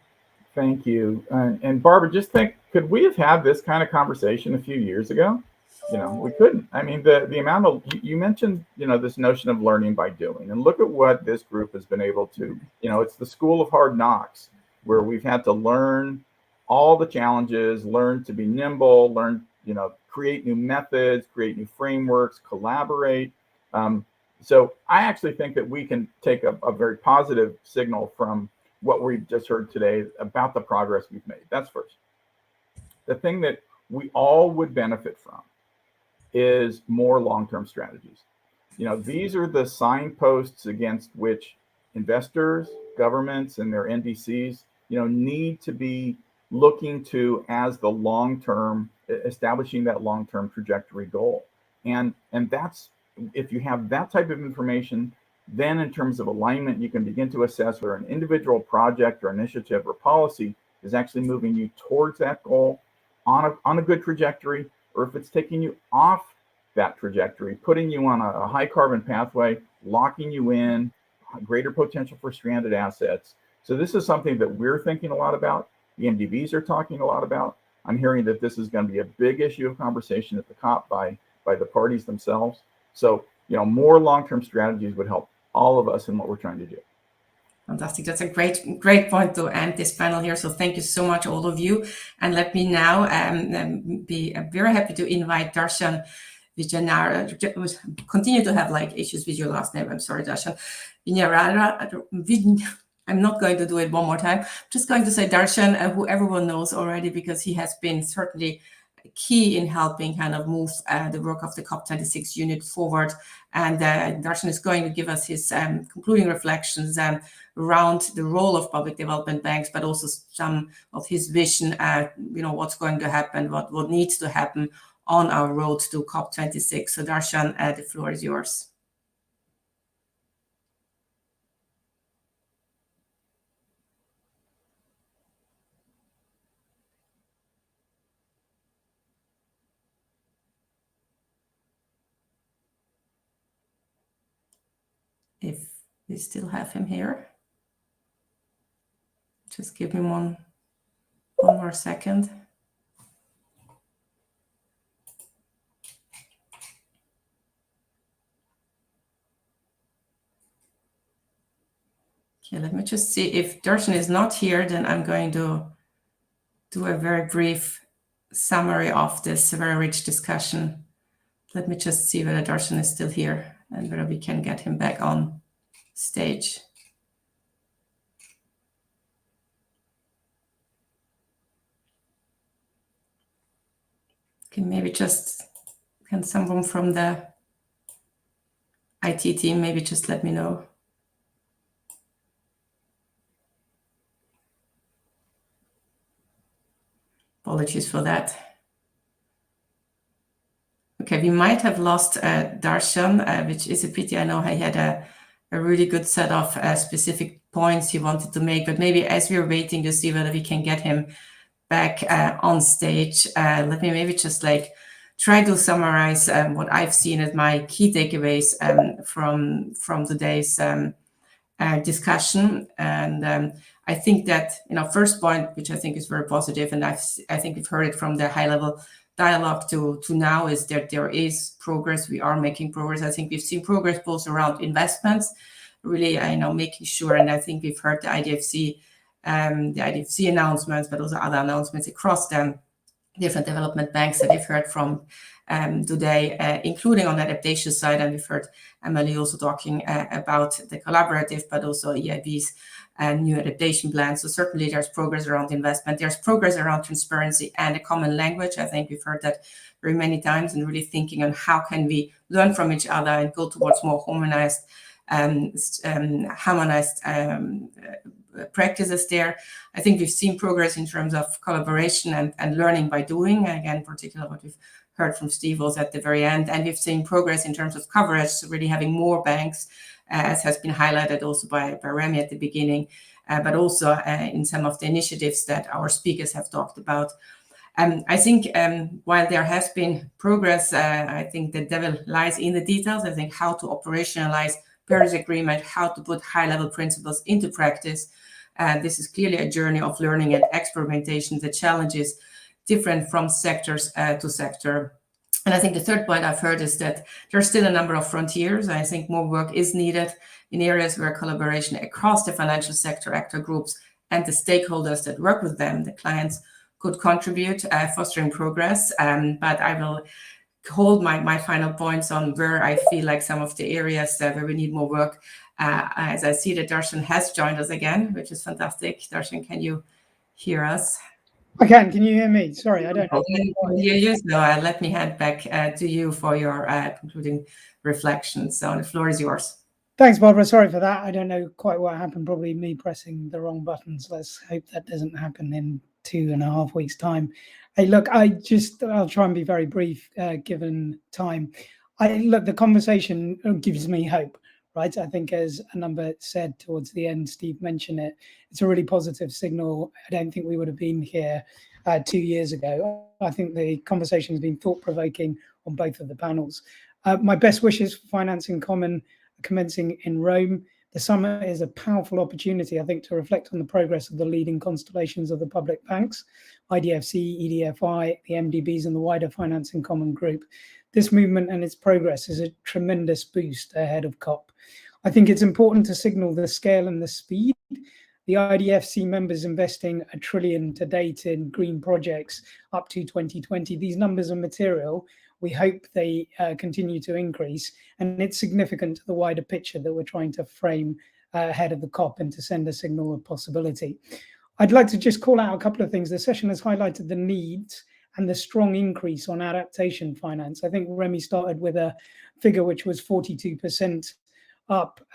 Thank you. And Barbara, just think, could we have had this kind of conversation a few years ago? We couldn't. I mean, the amount of, you mentioned, this notion of learning by doing, and look at what this group has been able to, it's the school of hard knocks, where we've had to learn all the challenges, learn to be nimble, learn, create new methods, create new frameworks, collaborate. So I actually think that we can take a very positive signal from what we've just heard today about the progress we've made. That's first. The thing that we all would benefit from is more long-term strategies. These are the signposts against which investors, governments, and their NDCs, need to be looking to as the long-term, establishing that long-term trajectory goal. And that's, if you have that type of information, then in terms of alignment, you can begin to assess whether an individual project or initiative or policy is actually moving you towards that goal on a good trajectory, or if it's taking you off that trajectory, putting you on a high carbon pathway, locking you in, greater potential for stranded assets. So this is something that we're thinking a lot about. The MDBs are talking a lot about. I'm hearing that this is going to be a big issue of conversation at the COP by the parties themselves. So, more long-term strategies would help all of us in what we're trying to do. Fantastic. That's a great point to end this panel here. So thank you so much, all of you. And let me now be very happy to invite Darshan Vijayanara. Continue to have issues with your last name. I'm sorry, Darshan. I'm not going to do it one more time. I'm just going to say Darshan, who everyone knows already, because he has been certainly key in helping kind of move the work of the COP26 unit forward. And Darshan is going to give us his concluding reflections around the role of public development banks, but also some of his vision, what's going to happen, what needs to happen on our road to COP26. So Darshan, the floor is yours. If we still have him here, just give me one more second. Okay, let me just see. If Darshan is not here, then I'm going to do a very brief summary of this very rich discussion. Let me just see whether Darshan is still here and whether we can get him back on stage. Okay, maybe just, can someone from the IT team maybe just let me know? Apologies for that. Okay, we might have lost Darshan, which is a pity. I know he had a really good set of specific points he wanted to make, but maybe as we're waiting to see whether we can get him back on stage, let me maybe just try to summarize what I've seen as my key takeaways from today's discussion. And I think that, first point, which I think is very positive, and I think we've heard it from the high-level dialogue to now, is that there is progress. We are making progress. I think we've seen progress both around investments, really, making sure, and I think we've heard the IDFC announcements, but also other announcements across the different development banks that we've heard from today, including on the adaptation side. And we've heard Emily also talking about the collaborative, but also EIB's new adaptation plan. So certainly there's progress around investment. There's progress around transparency and a common language. I think we've heard that very many times, and really thinking on how can we learn from each other and go towards more harmonized practices there. I think we've seen progress in terms of collaboration and learning by doing. Again, particularly what we've heard from Steve was at the very end. And we've seen progress in terms of coverage, so really having more banks, as has been highlighted also by Remy at the beginning, but also in some of the initiatives that our speakers have talked about. I think while there has been progress, I think the devil lies in the details. I think how to operationalize Paris Agreement, how to put high-level principles into practice. This is clearly a journey of learning and experimentation. The challenge is different from sectors to sector. And I think the third point I've heard is that there's still a number of frontiers. I think more work is needed in areas where collaboration across the financial sector actor groups and the stakeholders that work with them, the clients, could contribute, fostering progress. But I will hold my final points on where I feel like some of the areas where we need more work. As I see that Darshan has joined us again, which is fantastic. Darshan, can you hear us? I can. Can you hear me? Sorry, I don't know. I hear you. So let me hand back to you for your concluding reflections. So the floor is yours. Thanks, Barbara. Sorry for that. I don't know quite what happened. Probably me pressing the wrong buttons. Let's hope that doesn't happen in 2.5 weeks' time. Hey, look, I'll try and be very brief given time. Look, the conversation gives me hope, right? I think as a number said towards the end, Steve mentioned it, it's a really positive signal. I don't think we would have been here 2 years ago. I think the conversation has been thought-provoking on both of the panels. My best wishes for Finance in Common commencing in Rome. The summit is a powerful opportunity, I think, to reflect on the progress of the leading constellations of the public banks, IDFC, EDFI, the MDBs, and the wider Finance in Common group. This movement and its progress is a tremendous boost ahead of COP. I think it's important to signal the scale and the speed. The IDFC members investing $1 trillion to date in green projects up to 2020. These numbers are material. We hope they continue to increase, and it's significant to the wider picture that we're trying to frame ahead of the COP and to send a signal of possibility. I'd like to just call out a couple of things. The session has highlighted the needs and the strong increase on adaptation finance. I think Remy started with a figure which was 42% up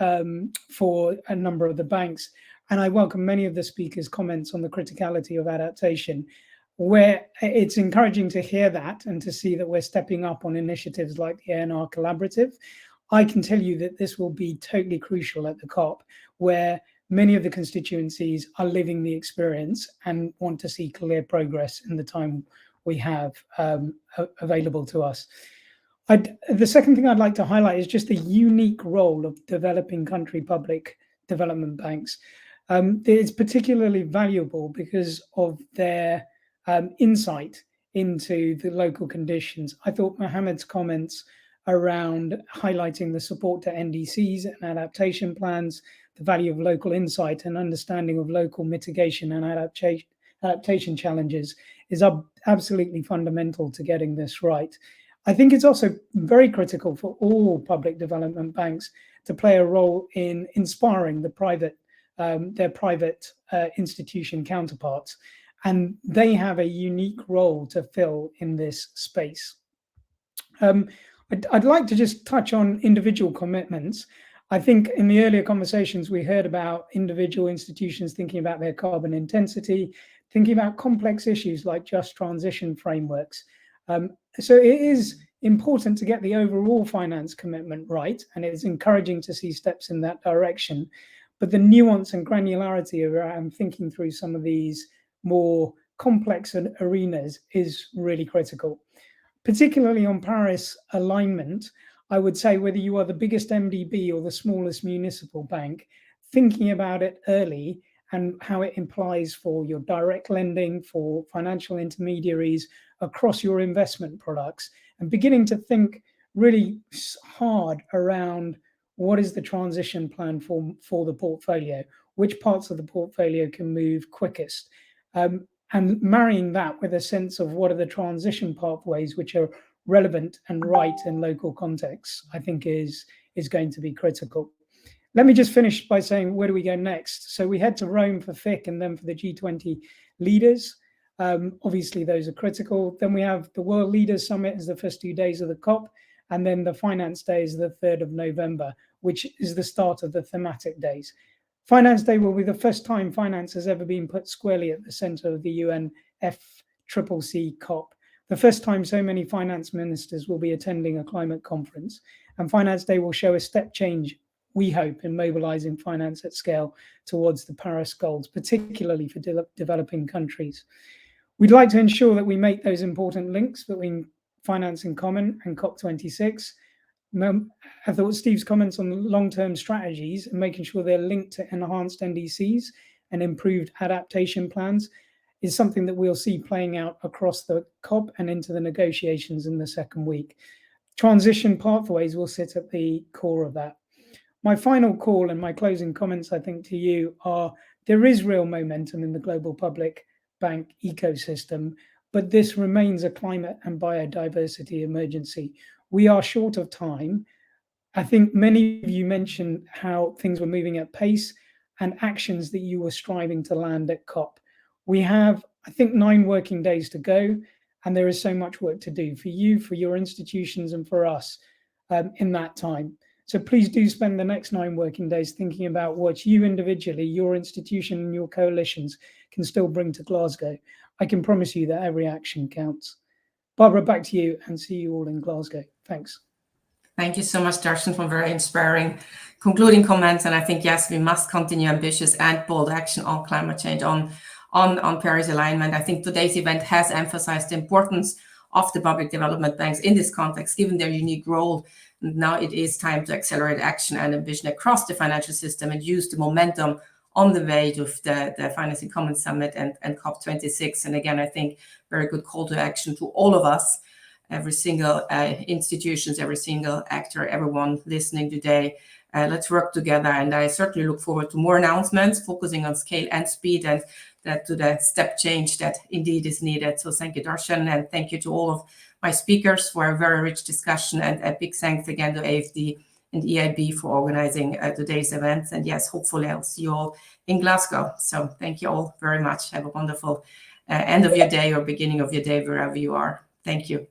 for a number of the banks. And I welcome many of the speakers' comments on the criticality of adaptation, where it's encouraging to hear that and to see that we're stepping up on initiatives like the ANR Collaborative. I can tell you that this will be totally crucial at the COP, where many of the constituencies are living the experience and want to see clear progress in the time we have available to us. The second thing I'd like to highlight is just the unique role of developing country public development banks. It's particularly valuable because of their insight into the local conditions. I thought Mohammed's comments around highlighting the support to NDCs and adaptation plans, the value of local insight and understanding of local mitigation and adaptation challenges is absolutely fundamental to getting this right. I think it's also very critical for all public development banks to play a role in inspiring their private institution counterparts. And they have a unique role to fill in this space. I'd like to just touch on individual commitments. I think in the earlier conversations, we heard about individual institutions thinking about their carbon intensity, thinking about complex issues like just transition frameworks. So it is important to get the overall finance commitment right, and it is encouraging to see steps in that direction. But the nuance and granularity around thinking through some of these more complex arenas is really critical. Particularly on Paris alignment, I would say whether you are the biggest MDB or the smallest municipal bank, thinking about it early and how it implies for your direct lending, for financial intermediaries across your investment products, and beginning to think really hard around what is the transition plan for the portfolio, which parts of the portfolio can move quickest, and marrying that with a sense of what are the transition pathways which are relevant and right in local contexts, I think is going to be critical. Let me just finish by saying, where do we go next? So we head to Rome for FIC and then for the G20 leaders. Obviously, those are critical. Then we have the World Leaders Summit as the first 2 days of the COP, and then the Finance Day is the 3rd of November, which is the start of the thematic days. Finance Day will be the first time finance has ever been put squarely at the center of the UNFCCC COP. The first time so many finance ministers will be attending a climate conference. And Finance Day will show a step change, we hope, in mobilizing finance at scale towards the Paris goals, particularly for developing countries. We'd like to ensure that we make those important links between Finance in Common and COP26. I thought Steve's comments on the long-term strategies and making sure they're linked to enhanced NDCs and improved adaptation plans is something that we'll see playing out across the COP and into the negotiations in the second week. Transition pathways will sit at the core of that. My final call and my closing comments, I think, to you are there is real momentum in the global public bank ecosystem. but this remains a climate and biodiversity emergency. We are short of time. I think many of you mentioned how things were moving at pace and actions that you were striving to land at COP. We have, I think, 9 working days to go, and there is so much work to do for you, for your institutions, and for us in that time. So please do spend the next 9 working days thinking about what you individually, your institution and your coalitions can still bring to Glasgow. I can promise you that every action counts. Barbara, back to you, and see you all in Glasgow. Thanks. Thank you so much, Darshan, for very inspiring concluding comments. And I think, yes, we must continue ambitious and bold action on climate change, on Paris alignment. I think today's event has emphasized the importance of the public development banks in this context, given their unique role. And now it is time to accelerate action and ambition across the financial system and use the momentum on the way to the Finance in Commons Summit and COP26. And again, I think very good call to action to all of us, every single institutions, every single actor, everyone listening today. Let's work together. And I certainly look forward to more announcements focusing on scale and speed and to the step change that indeed is needed. So thank you, Darshan, and thank you to all of my speakers for a very rich discussion, and a big thanks again to AFD and EIB for organizing today's events. And yes, hopefully I'll see you all in Glasgow. So thank you all very much. Have a wonderful end of your day or beginning of your day, wherever you are. Thank you.